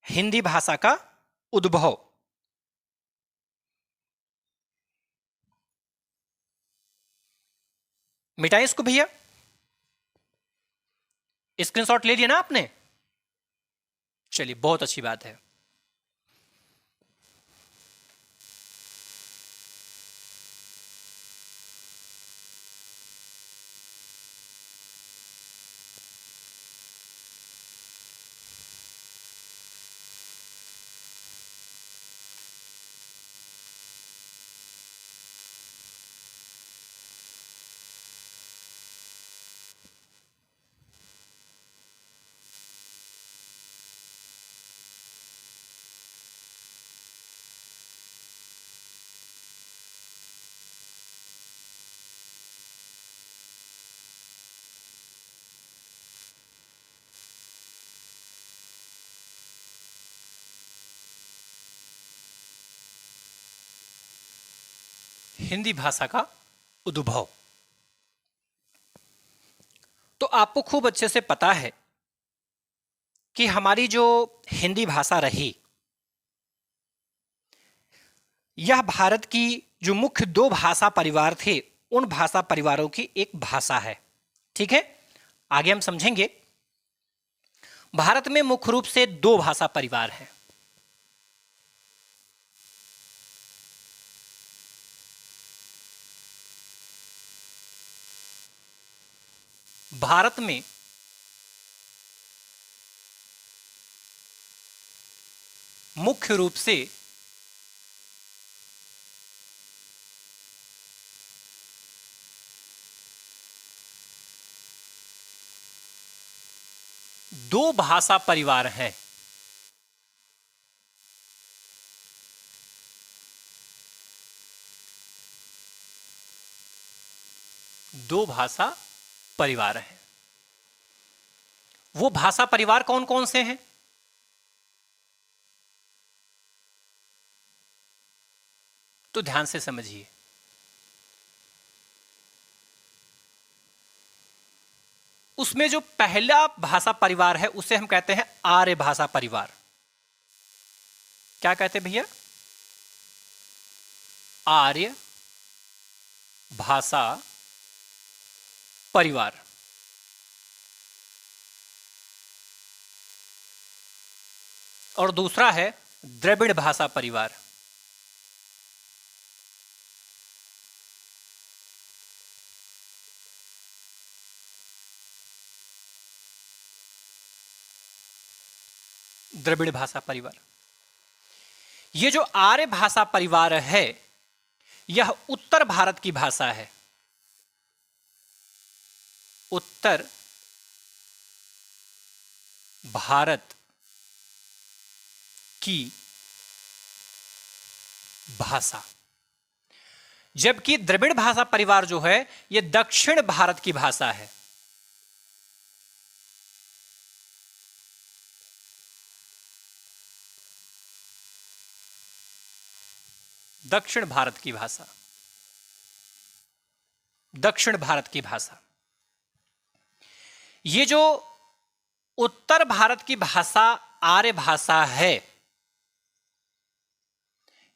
हिंदी भाषा का उद्भव। मिटाएं इसको भैया। स्क्रीनशॉट ले लिया ना आपने? चलिए बहुत अच्छी बात है। हिंदी भाषा का उद्भव। तो आपको खूब अच्छे से पता है कि हमारी जो हिंदी भाषा रही, यह भारत की जो मुख्य दो भाषा परिवार थे उन भाषा परिवारों की एक भाषा है। ठीक है, आगे हम समझेंगे। भारत में मुख्य रूप से दो भाषा परिवार हैं। भारत में मुख्य रूप से दो भाषा परिवार हैं। दो भाषा परिवार हैं। वो भाषा परिवार कौन कौन से हैं? तो ध्यान से समझिए। उसमें जो पहला भाषा परिवार है उसे हम कहते हैं आर्य भाषा परिवार। क्या कहते हैं भैया? आर्य भाषा परिवार। और दूसरा है द्रविड़ भाषा परिवार। द्रविड़ भाषा परिवार। ये जो आर्य भाषा परिवार है यह उत्तर भारत की भाषा है। उत्तर भारत की भाषा, जबकि द्रविड़ भाषा परिवार जो है यह दक्षिण भारत की भाषा है। दक्षिण भारत की भाषा, दक्षिण भारत की भाषा। ये जो उत्तर भारत की भाषा आर्य भाषा है,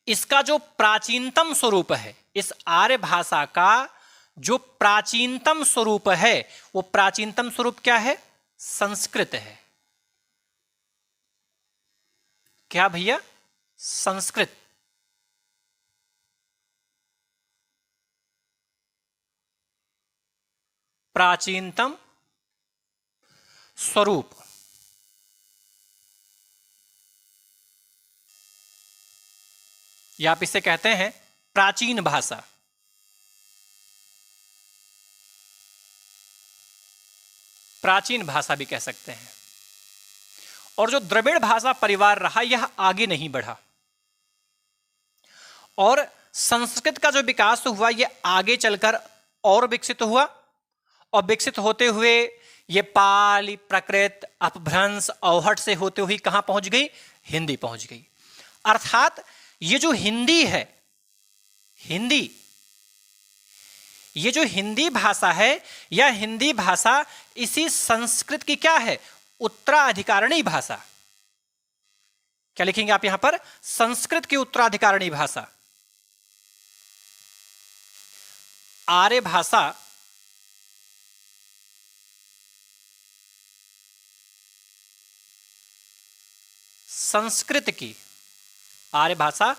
इसका जो प्राचीनतम स्वरूप है, इस आर्य भाषा का जो प्राचीनतम स्वरूप है, वो प्राचीनतम स्वरूप क्या है? संस्कृत है। क्या भैया? संस्कृत। प्राचीनतम स्वरूप। या आप इसे कहते हैं प्राचीन भाषा। प्राचीन भाषा भी कह सकते हैं। और जो द्रविड़ भाषा परिवार रहा यह आगे नहीं बढ़ा, और संस्कृत का जो विकास हुआ यह आगे चलकर और विकसित हुआ, और विकसित होते हुए ये पाली, प्राकृत, अपभ्रंश, अवहट से होते हुए कहां पहुंच गई? हिंदी पहुंच गई। अर्थात ये जो हिंदी है, हिंदी, ये जो हिंदी भाषा है, यह हिंदी भाषा इसी संस्कृत की क्या है? उत्तराधिकारिणी भाषा। क्या लिखेंगे आप यहां पर? संस्कृत की उत्तराधिकारिणी भाषा। आर्य भाषा संस्कृत की, आर्य भाषा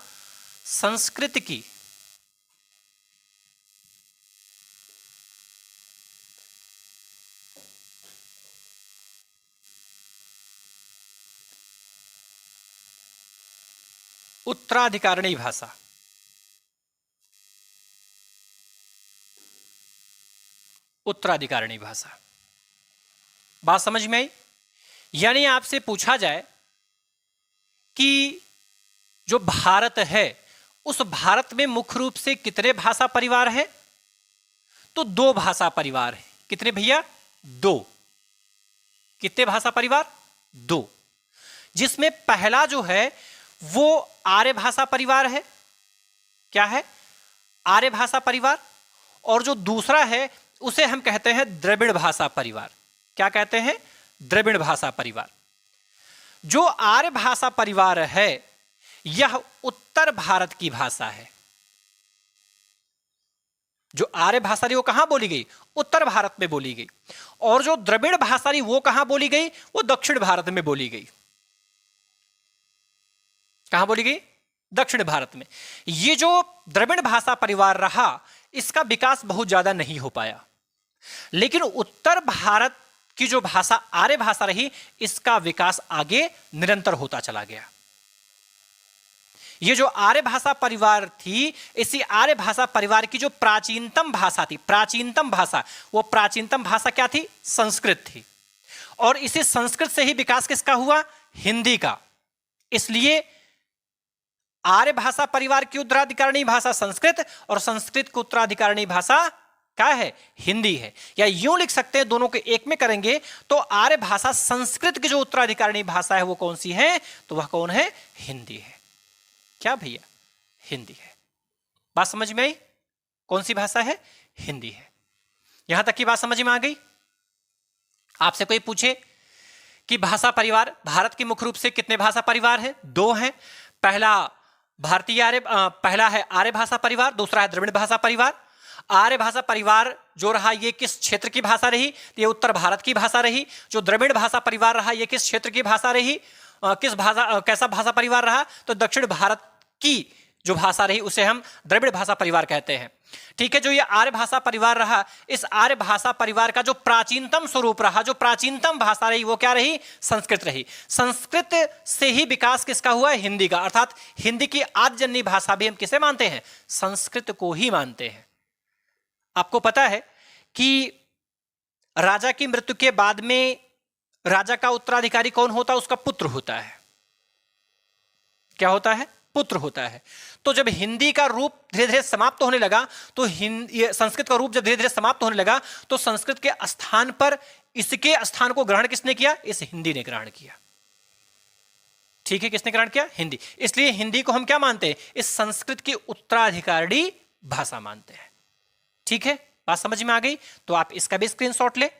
संस्कृत की उत्तराधिकारिणी भाषा। उत्तराधिकारिणी भाषा। बात समझ में आई? यानी आपसे पूछा जाए कि जो भारत है उस भारत में मुख्य रूप से कितने भाषा परिवार हैं? तो दो भाषा परिवार हैं। कितने भैया? दो। कितने भाषा परिवार? दो। जिसमें पहला जो है वो आर्य भाषा परिवार है। क्या है? आर्य भाषा परिवार, और जो दूसरा है उसे हम कहते हैं द्रविड़ भाषा परिवार। क्या कहते हैं? द्रविड़ भाषा परिवार। जो आर्य भाषा परिवार है यह उत्तर भारत की भाषा है। जो आर्य भाषा रही वो कहां बोली गई? उत्तर भारत में बोली गई। और जो द्रविड़ भाषा रही वो कहां बोली गई? वो दक्षिण भारत में बोली गई। कहां बोली गई? दक्षिण भारत में। ये जो द्रविड़ भाषा परिवार रहा इसका विकास बहुत ज्यादा नहीं हो पाया, लेकिन उत्तर भारत की जो भाषा आर्य भाषा रही इसका विकास आगे निरंतर होता चला गया। ये जो आर्य भाषा परिवार थी, इसी आर्य भाषा परिवार की जो प्राचीनतम भाषा थी, प्राचीनतम भाषा, वो प्राचीनतम भाषा क्या थी? संस्कृत थी। और इसी संस्कृत से ही विकास किसका हुआ? हिंदी का। इसलिए आर्य भाषा परिवार की उत्तराधिकारिणी भाषा संस्कृत और संस्कृत की उत्तराधिकारिणी भाषा क्या है? हिंदी है। या यूं लिख सकते हैं, दोनों के एक में करेंगे तो आर्य भाषा संस्कृत की जो उत्तराधिकारिणी भाषा है वो कौन सी है? तो वह कौन है? हिंदी है। क्या भैया? हिंदी है। बात समझ में आई? कौन सी भाषा है? हिंदी है। यहां तक की बात समझ में आ गई? आपसे कोई पूछे कि भाषा परिवार भारत के मुख्य रूप से कितने भाषा परिवार हैं? 2 हैं। पहला है आर्य भाषा परिवार, दूसरा है द्रविड़ भाषा परिवार। आर्य भाषा परिवार जो रहा ये किस क्षेत्र की भाषा रही? ये उत्तर भारत की भाषा रही। जो द्रविड़ भाषा परिवार रहा ये किस क्षेत्र की भाषा रही? कैसा भाषा परिवार रहा? तो दक्षिण भारत की जो भाषा रही उसे हम द्रविड़ भाषा परिवार कहते हैं। ठीक है। जो ये आर्य भाषा परिवार रहा, इस आर्य भाषा परिवार का जो प्राचीनतम स्वरूप रहा, जो प्राचीनतम भाषा रही वो क्या रही? संस्कृत रही। संस्कृत से ही विकास किसका हुआ? हिंदी का। अर्थात हिंदी की आद्यजन्नी भाषा भी हम किसे मानते हैं? संस्कृत को ही मानते हैं। आपको पता है कि राजा की मृत्यु के बाद में राजा का उत्तराधिकारी कौन होता है? उसका पुत्र होता है। क्या होता है? पुत्र होता है। तो जब हिंदी का रूप धीरे धीरे समाप्त होने लगा, तो संस्कृत का रूप जब धीरे धीरे समाप्त होने लगा, तो संस्कृत के स्थान पर इसके स्थान को ग्रहण किसने किया? इस हिंदी ने ग्रहण किया। ठीक है। किसने ग्रहण किया? हिंदी। इसलिए हिंदी को हम क्या मानते हैं? इस संस्कृत की उत्तराधिकारी भाषा मानते हैं। ठीक है। बात समझ में आ गई? तो आप इसका भी स्क्रीनशॉट ले।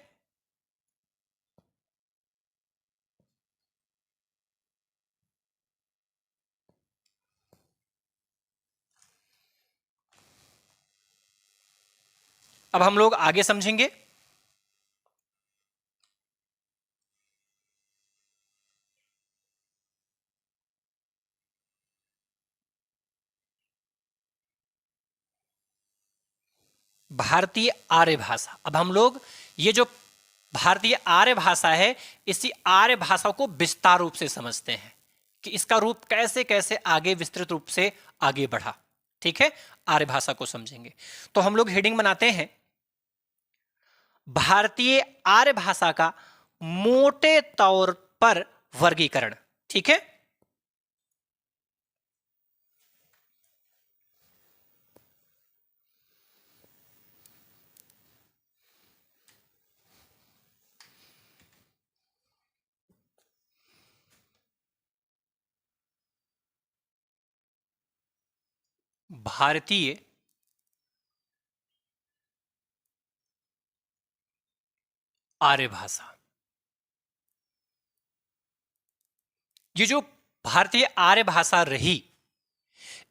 अब हम लोग आगे समझेंगे। भारतीय आर्य भाषा। अब हम लोग ये जो भारतीय आर्य भाषा है, इसी आर्य भाषा को विस्तार रूप से समझते हैं कि इसका रूप कैसे कैसे आगे विस्तृत रूप से आगे बढ़ा। ठीक है। आर्य भाषा को समझेंगे तो हम लोग हेडिंग बनाते हैं भारतीय आर्य भाषा का मोटे तौर पर वर्गीकरण। ठीक है। भारतीय आर्य भाषा। ये जो भारतीय आर्य भाषा रही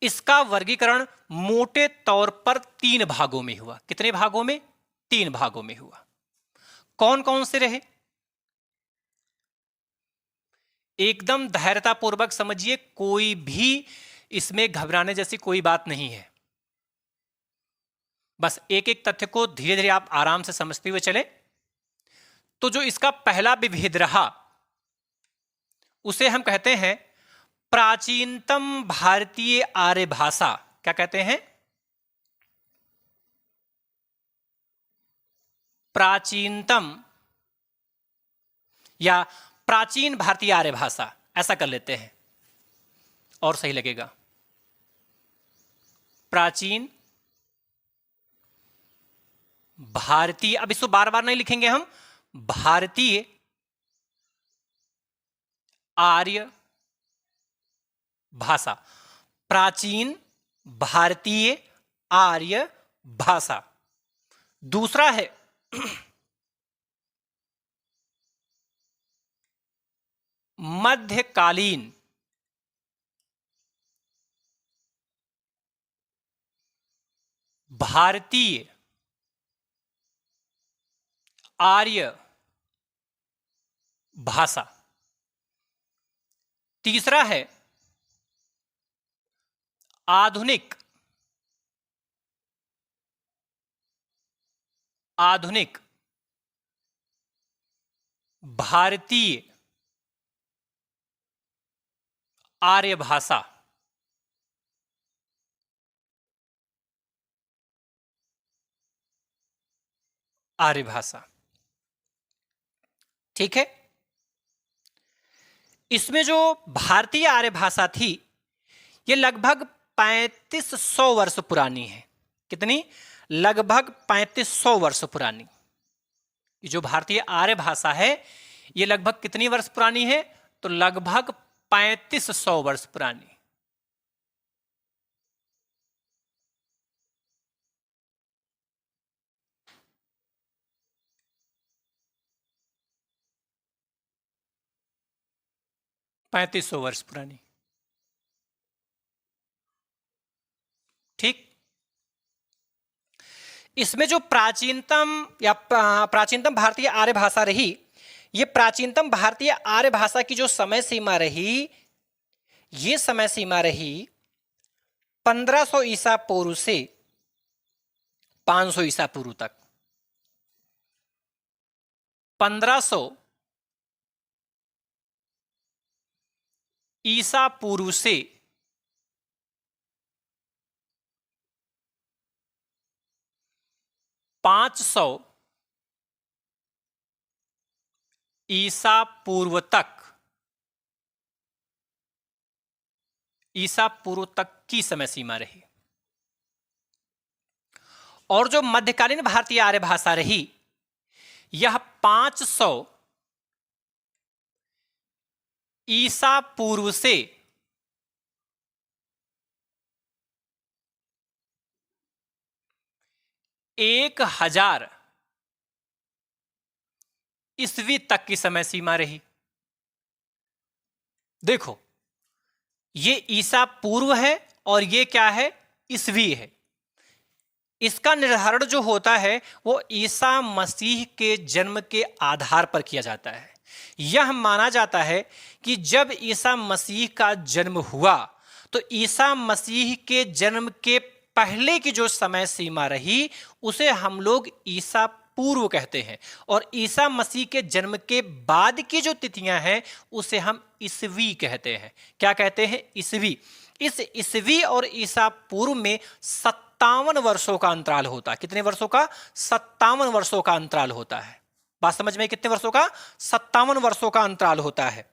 इसका वर्गीकरण मोटे तौर पर 3 भागों में हुआ। कितने भागों में? 3 भागों में हुआ। कौन कौन से रहे? एकदम धैर्यतापूर्वक समझिए, कोई भी इसमें घबराने जैसी कोई बात नहीं है। बस एक एक तथ्य को धीरे धीरे आप आराम से समझते हुए चले। तो जो इसका पहला विभेद रहा उसे हम कहते हैं प्राचीनतम भारतीय आर्य भाषा। क्या कहते हैं? प्राचीनतम या प्राचीन भारतीय आर्य भाषा, ऐसा कर लेते हैं और सही लगेगा। प्राचीन भारतीय, अब इसको बार बार नहीं लिखेंगे हम, भारतीय आर्य भाषा। प्राचीन भारतीय आर्य भाषा। दूसरा है मध्यकालीन भारतीय आर्य भाषा। तीसरा है आधुनिक आधुनिक भारतीय आर्य भाषा। आर्य भाषा, ठीक है। इसमें जो भारतीय आर्य भाषा थी ये लगभग 3500 वर्ष पुरानी है। कितनी? लगभग 3500 वर्ष पुरानी। ये जो भारतीय आर्य भाषा है ये लगभग कितनी वर्ष पुरानी है? तो लगभग 3500 वर्ष पुरानी। पैंतीस सौ वर्ष पुरानी, ठीक। इसमें जो प्राचीनतम भारतीय आर्य भाषा रही, ये प्राचीनतम भारतीय आर्य भाषा की जो समय सीमा रही, ये समय सीमा रही 1500 ईसा पूर्व से 500 ईसा पूर्व तक। 1500 ईसा पूर्व से 500 ईसा पूर्व तक, ईसा पूर्व तक की समय सीमा रही। और जो मध्यकालीन भारतीय आर्य भाषा रही यह 500 ईसा पूर्व से 1000 ईस्वी तक की समय सीमा रही। देखो, ये ईसा पूर्व है और ये क्या है? ईस्वी है। इसका निर्धारण जो होता है वो ईसा मसीह के जन्म के आधार पर किया जाता है। यह माना जाता है कि जब ईसा मसीह का जन्म हुआ तो ईसा मसीह के जन्म के पहले की जो समय सीमा रही उसे हम लोग ईसा पूर्व कहते हैं, और ईसा मसीह के जन्म के बाद की जो तिथियां हैं उसे हम ईसवी कहते हैं। क्या कहते हैं? ईसवी। इस ईसवी और ईसा पूर्व में 57 वर्षों का अंतराल होता है। कितने वर्षों का? 57 वर्षों का अंतराल होता है। बात समझ में? कितने वर्षों का? 57 वर्षों का अंतराल होता है।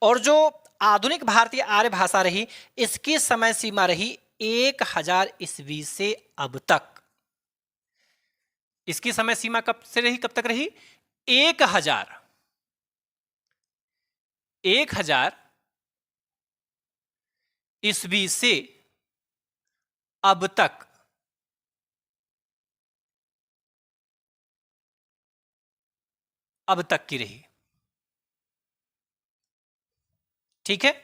और जो आधुनिक भारतीय आर्य भाषा रही इसकी समय सीमा रही 1000 ईस्वी से अब तक। इसकी समय सीमा कब से रही, कब तक रही? 1000 ईस्वी से अब तक। अब तक की रही, ठीक है।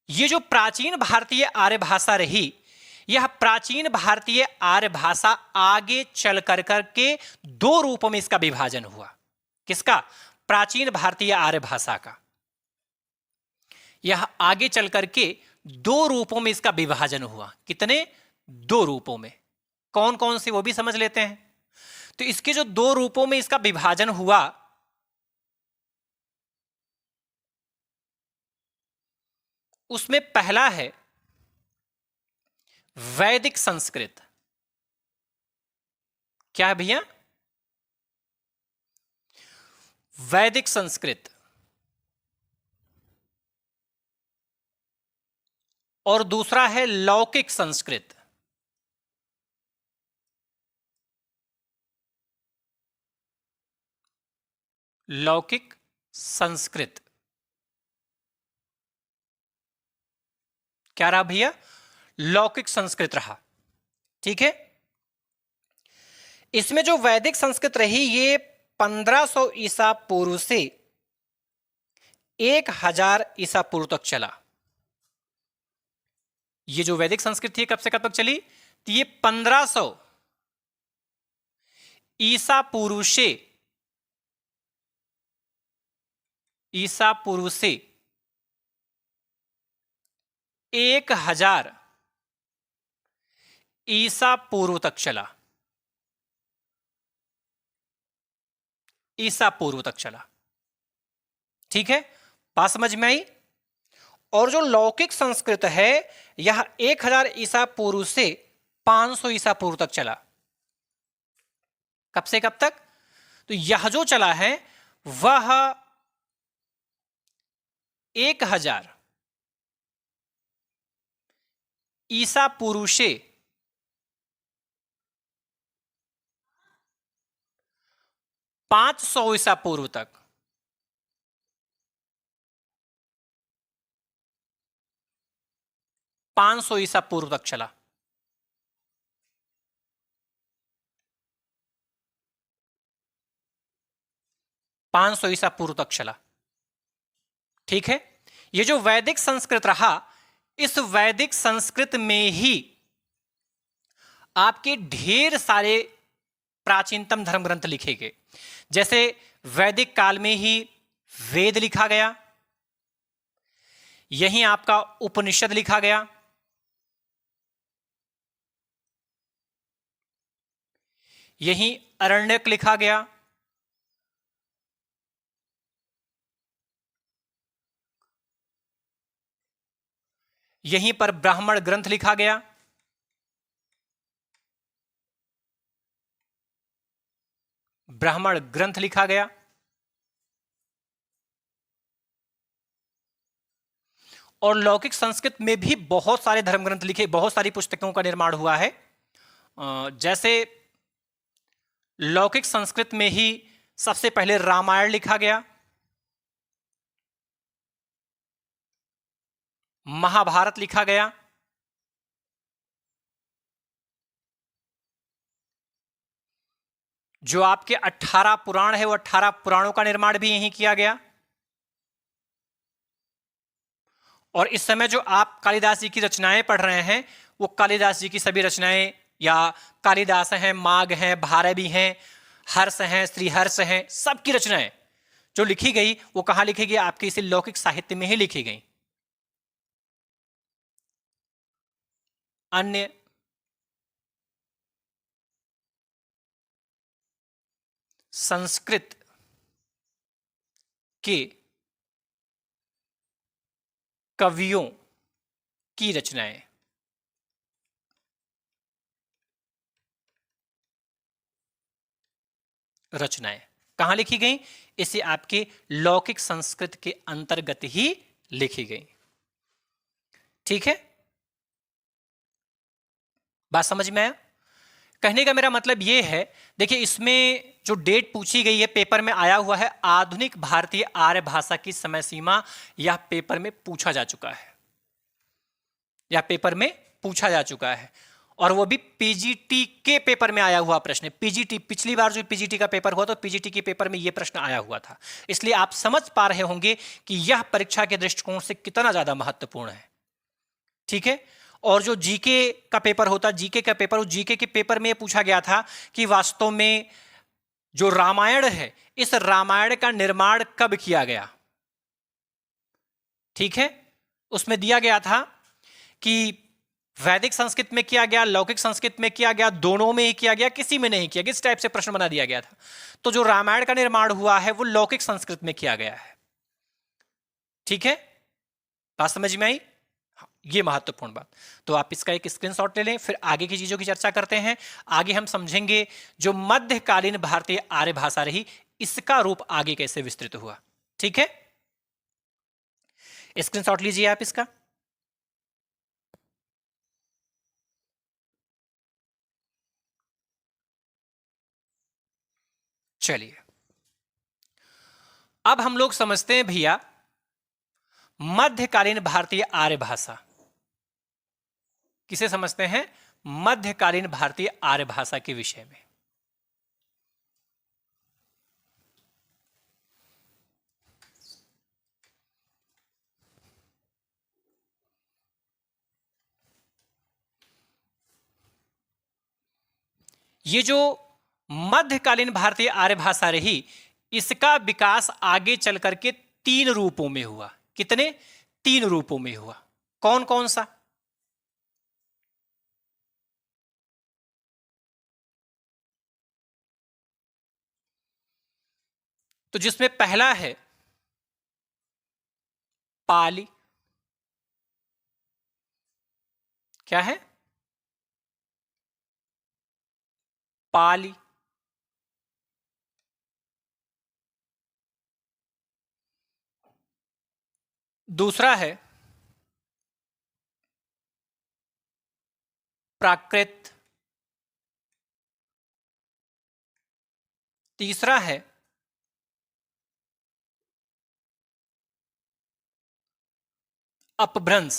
ये जो प्राचीन भारतीय आर्य भाषा रही, यह प्राचीन भारतीय आर्य भाषा आगे चल कर के दो रूपों में इसका विभाजन हुआ। किसका? प्राचीन भारतीय आर्य भाषा का। यह आगे चल करके दो रूपों में इसका विभाजन हुआ। कितने? दो रूपों में। कौन कौन से वो भी समझ लेते हैं। तो इसके जो दो रूपों में इसका विभाजन हुआ, उसमें पहला है वैदिक संस्कृत। क्या है भैया? वैदिक संस्कृत। और दूसरा है लौकिक संस्कृत। लौकिक संस्कृत क्या रहा भैया? लौकिक संस्कृत रहा। ठीक है, इसमें जो वैदिक संस्कृत रही ये 1500 ईसा पूर्व से 1000 ईसा पूर्व तक चला। ये जो वैदिक संस्कृत थी कब से कब तक चली? तो ये 1500 ईसा पूर्व से 1000 ईसा पूर्व तक चला। ईसा पूर्व तक चला। ठीक है, बात समझ में आई? और जो लौकिक संस्कृत है यह 1000 ईसा पूर्व से 500 ईसा पूर्व तक चला। कब से कब तक? तो यह जो चला है वह 1000 ईसा पूर्व से 500 ईसा पूर्व तक। 500 ईसा पूर्व तक चला। ईसा पूर्व तक चला। ठीक है, ये जो वैदिक संस्कृत रहा इस वैदिक संस्कृत में ही आपके ढेर सारे प्राचीनतम धर्म ग्रंथ लिखे गए। जैसे वैदिक काल में ही वेद लिखा गया, यहीं आपका उपनिषद लिखा गया, यहीं अरण्यक लिखा गया, यहीं पर ब्राह्मण ग्रंथ लिखा गया, ब्राह्मण ग्रंथ लिखा गया। और लौकिक संस्कृत में भी बहुत सारे धर्म ग्रंथ लिखे, बहुत सारी पुस्तकों का निर्माण हुआ है। जैसे लौकिक संस्कृत में ही सबसे पहले रामायण लिखा गया, महाभारत लिखा गया, जो आपके 18 पुराण है वो 18 पुराणों का निर्माण भी यहीं किया गया। और इस समय जो आप कालिदास जी की रचनाएं पढ़ रहे हैं वो कालिदास जी की सभी रचनाएं, या कालिदास हैं, माघ हैं, भारवी हैं, हर्ष हैं, श्रीहर्ष हैं, सबकी रचनाएं जो लिखी गई वो कहां लिखी गई? आपके इसी लौकिक साहित्य में ही लिखी गई। अन्य संस्कृत के कवियों की रचनाएं कहां लिखी गई? इसे आपके लौकिक संस्कृत के अंतर्गत ही लिखी गई। ठीक है, बात समझ में आया? कहने का मेरा मतलब यह है, देखिए इसमें जो डेट पूछी गई है पेपर में आया हुआ है आधुनिक भारतीय आर्य भाषा की समय सीमा। यह पेपर में पूछा जा चुका है, यह पेपर में पूछा जा चुका है, और वो भी पीजीटी के पेपर में आया हुआ प्रश्न है। पीजीटी, पिछली बार जो पीजीटी का पेपर हुआ तो पीजीटी के पेपर में यह प्रश्न आया हुआ था। इसलिए आप समझ पा रहे होंगे कि यह परीक्षा के दृष्टिकोण से कितना ज्यादा महत्वपूर्ण है। ठीक है, और जो जीके का पेपर होता, जीके का पेपर, उस जीके के पेपर में यह पूछा गया था कि वास्तव में जो रामायण है इस रामायण का निर्माण कब किया गया। ठीक है, उसमें दिया गया था कि वैदिक संस्कृत में किया गया, लौकिक संस्कृत में किया गया, दोनों में ही किया गया, किसी में नहीं किया गया, इस टाइप से प्रश्न बना दिया गया था। तो जो रामायण का निर्माण हुआ है वो लौकिक संस्कृत में किया गया है। ठीक है, बात समझ में आई? ये महत्वपूर्ण बात। तो आप इसका एक स्क्रीनशॉट ले लें, फिर आगे की चीजों की चर्चा करते हैं। आगे हम समझेंगे जो मध्यकालीन भारतीय आर्य भाषा रही इसका रूप आगे कैसे विस्तृत हुआ। ठीक है, स्क्रीनशॉट लीजिए आप इसका। चलिए अब हम लोग समझते हैं भैया मध्यकालीन भारतीय आर्य भाषा। किसे समझते हैं? मध्यकालीन भारतीय आर्य भाषा के विषय में। ये जो मध्यकालीन भारतीय आर्य भाषा रही, इसका विकास आगे चल करके 3 रूपों में हुआ। कितने? 3 रूपों में हुआ। कौन कौन सा? तो जिसमें पहला है पाली। क्या है? पाली। दूसरा है प्राकृत। तीसरा है अपभ्रंश।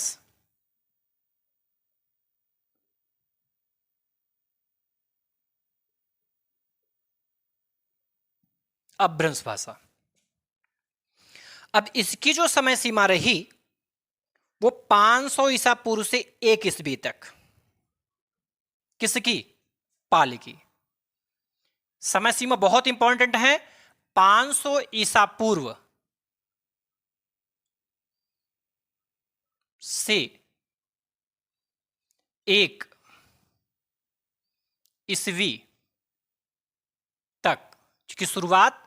अपभ्रंश भाषा। अब इसकी जो समय सीमा रही वो 500 ईसा पूर्व से 1 ईस्वी तक। किसकी? पाली की। समय सीमा बहुत इंपॉर्टेंट है। 500 ईसा पूर्व से 1 ईस्वी तक की शुरुआत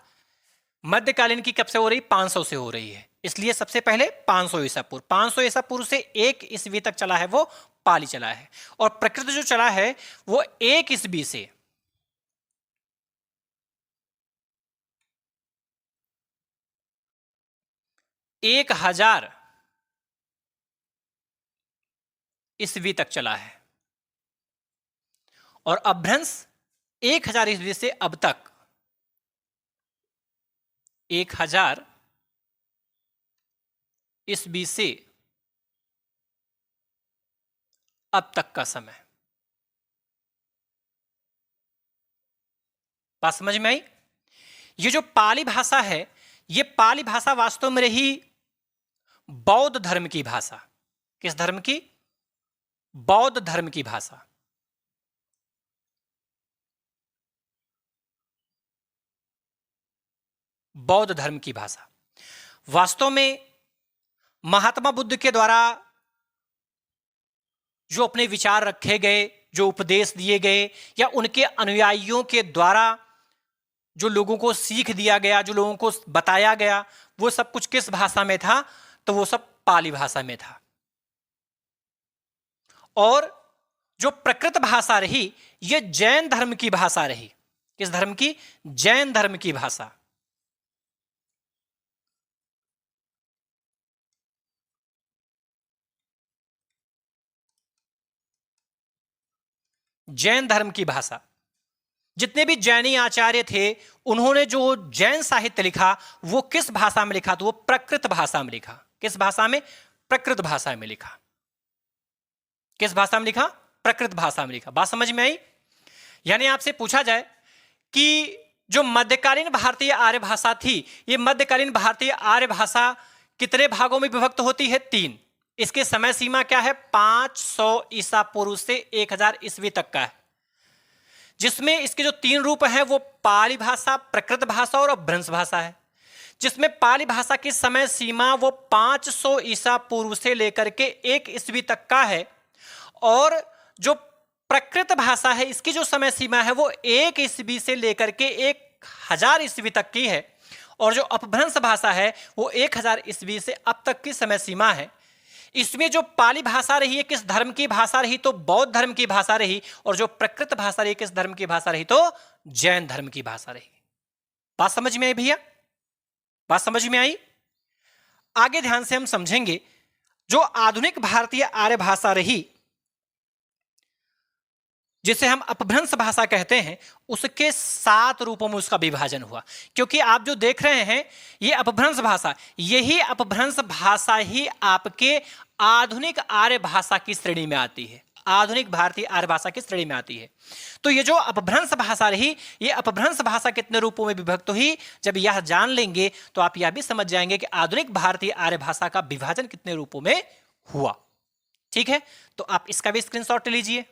मध्यकालीन की कब से हो रही? 500 से हो रही है। इसलिए सबसे पहले 500 ईसा पूर्व, 500 ईसा पूर्व से 1 ईस्वी तक चला है वो पाली चला है। और प्रकृत जो चला है वो 1 ईस्वी से 1000 ईस्वी तक चला है। और अपभ्रंश 1000 ईस्वी से अब तक 1000 ईस्वी से अब तक का समय। बात समझ में आई? ये जो पाली भाषा है, ये पाली भाषा वास्तव में रही बौद्ध धर्म की भाषा। किस धर्म की? बौद्ध धर्म की भाषा। बौद्ध धर्म की भाषा। वास्तव में महात्मा बुद्ध के द्वारा जो अपने विचार रखे गए, जो उपदेश दिए गए, या उनके अनुयायियों के द्वारा जो लोगों को सीख दिया गया, जो लोगों को बताया गया, वो सब कुछ किस भाषा में था? तो वो सब पाली भाषा में था। और जो प्रकृत भाषा रही, ये जैन धर्म की भाषा रही। किस धर्म की? जैन धर्म की भाषा। जैन धर्म की भाषा। जितने भी जैनी आचार्य थे, उन्होंने जो जैन साहित्य लिखा वो किस भाषा में लिखा? तो वो प्रकृत भाषा में लिखा। किस भाषा में? प्रकृत भाषा में लिखा। किस भाषा में लिखा? प्रकृत भाषा में लिखा। बात समझ में आई? यानी आपसे पूछा जाए कि जो मध्यकालीन भारतीय आर्य भाषा थी, ये मध्यकालीन भारतीय आर्य भाषा कितने भागों में विभक्त होती है? 3। इसके समय सीमा क्या है? 500 ईसा पूर्व से 1000 ईस्वी तक का है, जिसमें इसके जो 3 रूप हैं वो पाली भाषा, प्रकृत भाषा और अपभ्रंश भाषा है। जिसमें पाली भाषा की समय सीमा वो 500 ईसा पूर्व से लेकर के 1 ईस्वी तक का है। और जो प्रकृत भाषा है, इसकी जो समय सीमा है वो 1 ईस्वी से लेकर के 1000 ईस्वी तक की है। और जो अपभ्रंश भाषा है वो 1000 ईस्वी से अब तक की समय सीमा है। इसमें जो पाली भाषा रही है किस धर्म की भाषा रही? तो बौद्ध धर्म की भाषा रही। और जो प्रकृत भाषा रही किस धर्म की भाषा रही? तो जैन धर्म की भाषा रही। बात समझ में आई भैया? बात समझ में आई? आगे ध्यान से हम समझेंगे। जो आधुनिक भारतीय आर्य भाषा रही, जिसे हम अपभ्रंश भाषा कहते हैं, उसके 7 रूपों में उसका विभाजन हुआ। क्योंकि आप जो देख रहे हैं ये अपभ्रंश भाषा, यही अपभ्रंश भाषा ही आपके आधुनिक आर्य भाषा की श्रेणी में आती है। आधुनिक भारतीय आर्य भाषा की श्रेणी में आती है। तो ये जो अपभ्रंश भाषा रही, ये अपभ्रंश भाषा कितने रूपों में विभक्त हुई, जब यह जान लेंगे तो आप यह भी समझ जाएंगे कि आधुनिक भारतीय आर्य भाषा का विभाजन कितने रूपों में हुआ। ठीक है, तो आप इसका भी स्क्रीनशॉट लीजिए।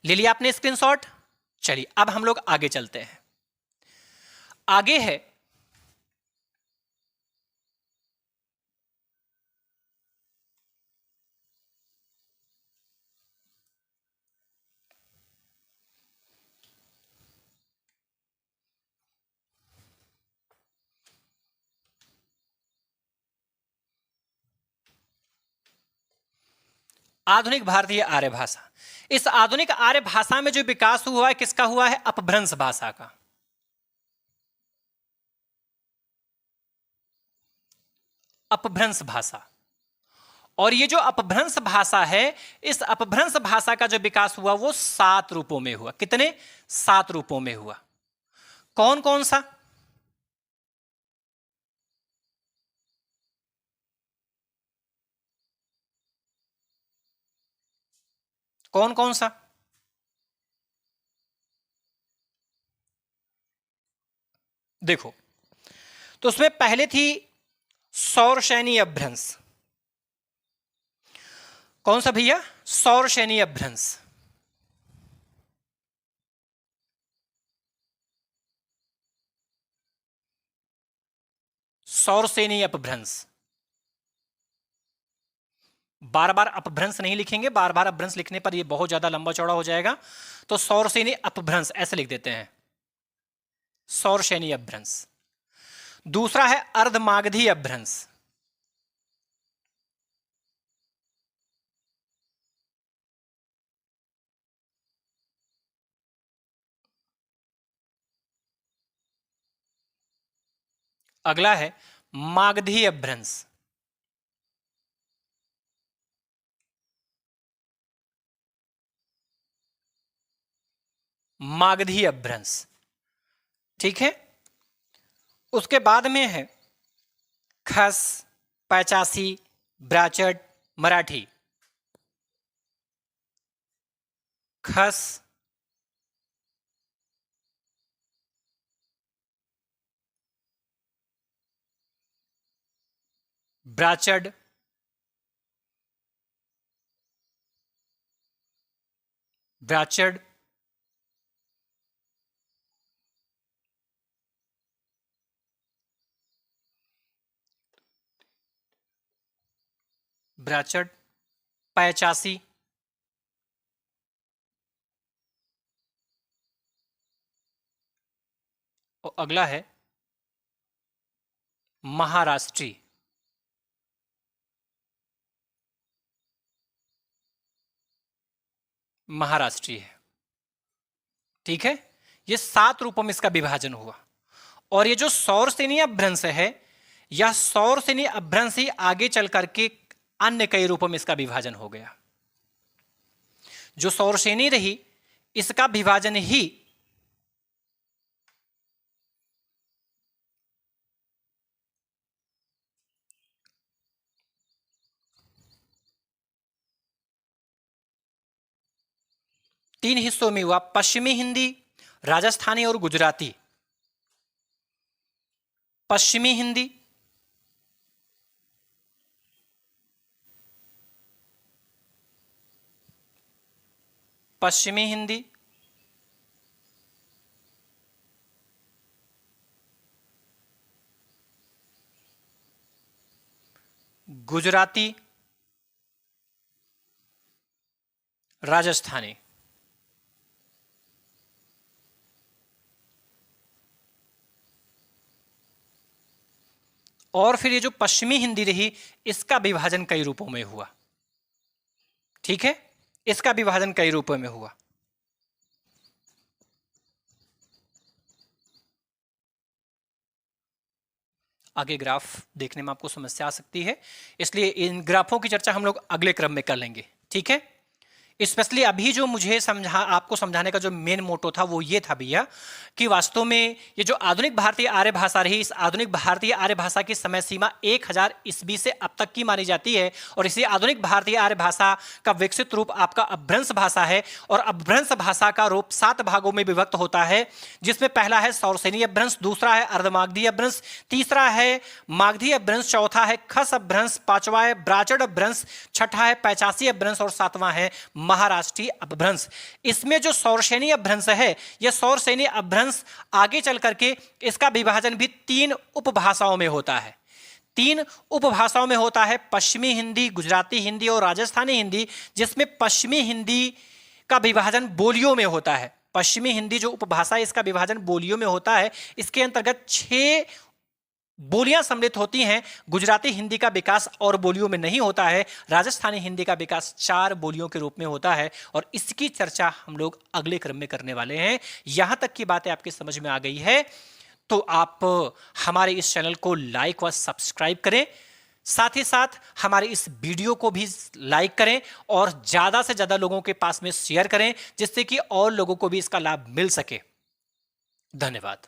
ले लिया आपने स्क्रीनशॉट? चलिए अब हम लोग आगे चलते हैं। आगे है आधुनिक भारतीय आर्य भाषा। इस आधुनिक आर्य भाषा में जो विकास हुआ है किसका हुआ है? अपभ्रंश भाषा का। अपभ्रंश भाषा। और ये जो अपभ्रंश भाषा है, इस अपभ्रंश भाषा का जो विकास हुआ वो 7 रूपों में हुआ। कितने? 7 रूपों में हुआ। कौन कौन सा? कौन कौन सा? देखो, तो उसमें पहले थी सौरसैनी अपभ्रंश। कौन सा भैया? सौरसैनी अपभ्रंश। सौरसेनी अपभ्रंश। बार बार अपभ्रंश नहीं लिखेंगे, बार बार अपभ्रंश लिखने पर ये बहुत ज्यादा लंबा चौड़ा हो जाएगा। तो सौरसेनी अपभ्रंश ऐसे लिख देते हैं, सौरसेनी अपभ्रंश। दूसरा है अर्धमागधी अपभ्रंश। अगला है मागधी अपभ्रंश। मागधी अपभ्रंश। ठीक है, उसके बाद में है खस, पैचासी, ब्राचट, मराठी। खस, ब्राचड, ब्राचड, ब्राचड, पैचासी, और अगला है महाराष्ट्री। महाराष्ट्री है। ठीक है, ये 7 रूपों में इसका विभाजन हुआ। और ये जो सौरसेनी अपभ्रंश है, यह सौरसेनी अपभ्रंश ही आगे चल करके अन्य कई रूपों में इसका विभाजन हो गया। जो सौरसेनी रही, इसका विभाजन ही तीन हिस्सों में हुआ, पश्चिमी हिंदी, राजस्थानी और गुजराती। पश्चिमी हिंदी, पश्चिमी हिंदी, गुजराती, राजस्थानी। और फिर ये जो पश्चिमी हिंदी रही, इसका विभाजन कई रूपों में हुआ। ठीक है, इसका विभाजन कई रूपों में हुआ। आगे ग्राफ देखने में आपको समस्या आ सकती है, इसलिए इन ग्राफों की चर्चा हम लोग अगले क्रम में कर लेंगे। ठीक है, स्पेशली अभी जो मुझे आपको समझाने का जो मेन मोटो था वो ये था भैया कि वास्तव में ये जो आधुनिक भारतीय आर्य भाषा रही, इस आधुनिक भारतीय आर्य भाषा की समय सीमा 1000 ईस्वी से अब तक की मानी जाती है। और इसी आधुनिक भारतीय आर्य भाषा का विकसित रूप आपका अपभ्रंश भाषा है। और अपभ्रंश भाषा का रूप 7 भागों में विभक्त होता है, जिसमें पहला है सौरसेनी अपभ्रंश, दूसरा है अर्धमागधी अपभ्रंश, तीसरा है मागधी अपभ्रंश, चौथा है खस अपभ्रंश, पांचवा है ब्राचड़ अपभ्रंश, छठा है पैचासी अपभ्रंश और सातवां है महाराष्ट्रीय अपभ्रंश। इसमें जो सौरसेनी अपभ्रंश है, यह सौरसेनी अपभ्रंश आगे चल करके इसका विभाजन भी 3 उपभाषाओं में होता है। 3 उपभाषाओं में होता है, पश्चिमी हिंदी, गुजराती हिंदी और राजस्थानी हिंदी, जिसमें पश्चिमी हिंदी का विभाजन बोलियों में होता है। पश्चिमी हिंदी जो उपभाषा है इसका विभाजन बोलियों में होता है। इसके अंतर्गत 6 बोलियां सम्मिलित होती हैं। गुजराती हिंदी का विकास और बोलियों में नहीं होता है। राजस्थानी हिंदी का विकास 4 बोलियों के रूप में होता है और इसकी चर्चा हम लोग अगले क्रम में करने वाले हैं। यहां तक की बातें आपकी समझ में आ गई है तो आप हमारे इस चैनल को लाइक व सब्सक्राइब करें, साथ ही साथ हमारे इस वीडियो को भी लाइक करें और ज्यादा से ज्यादा लोगों के पास में शेयर करें, जिससे कि और लोगों को भी इसका लाभ मिल सके। धन्यवाद।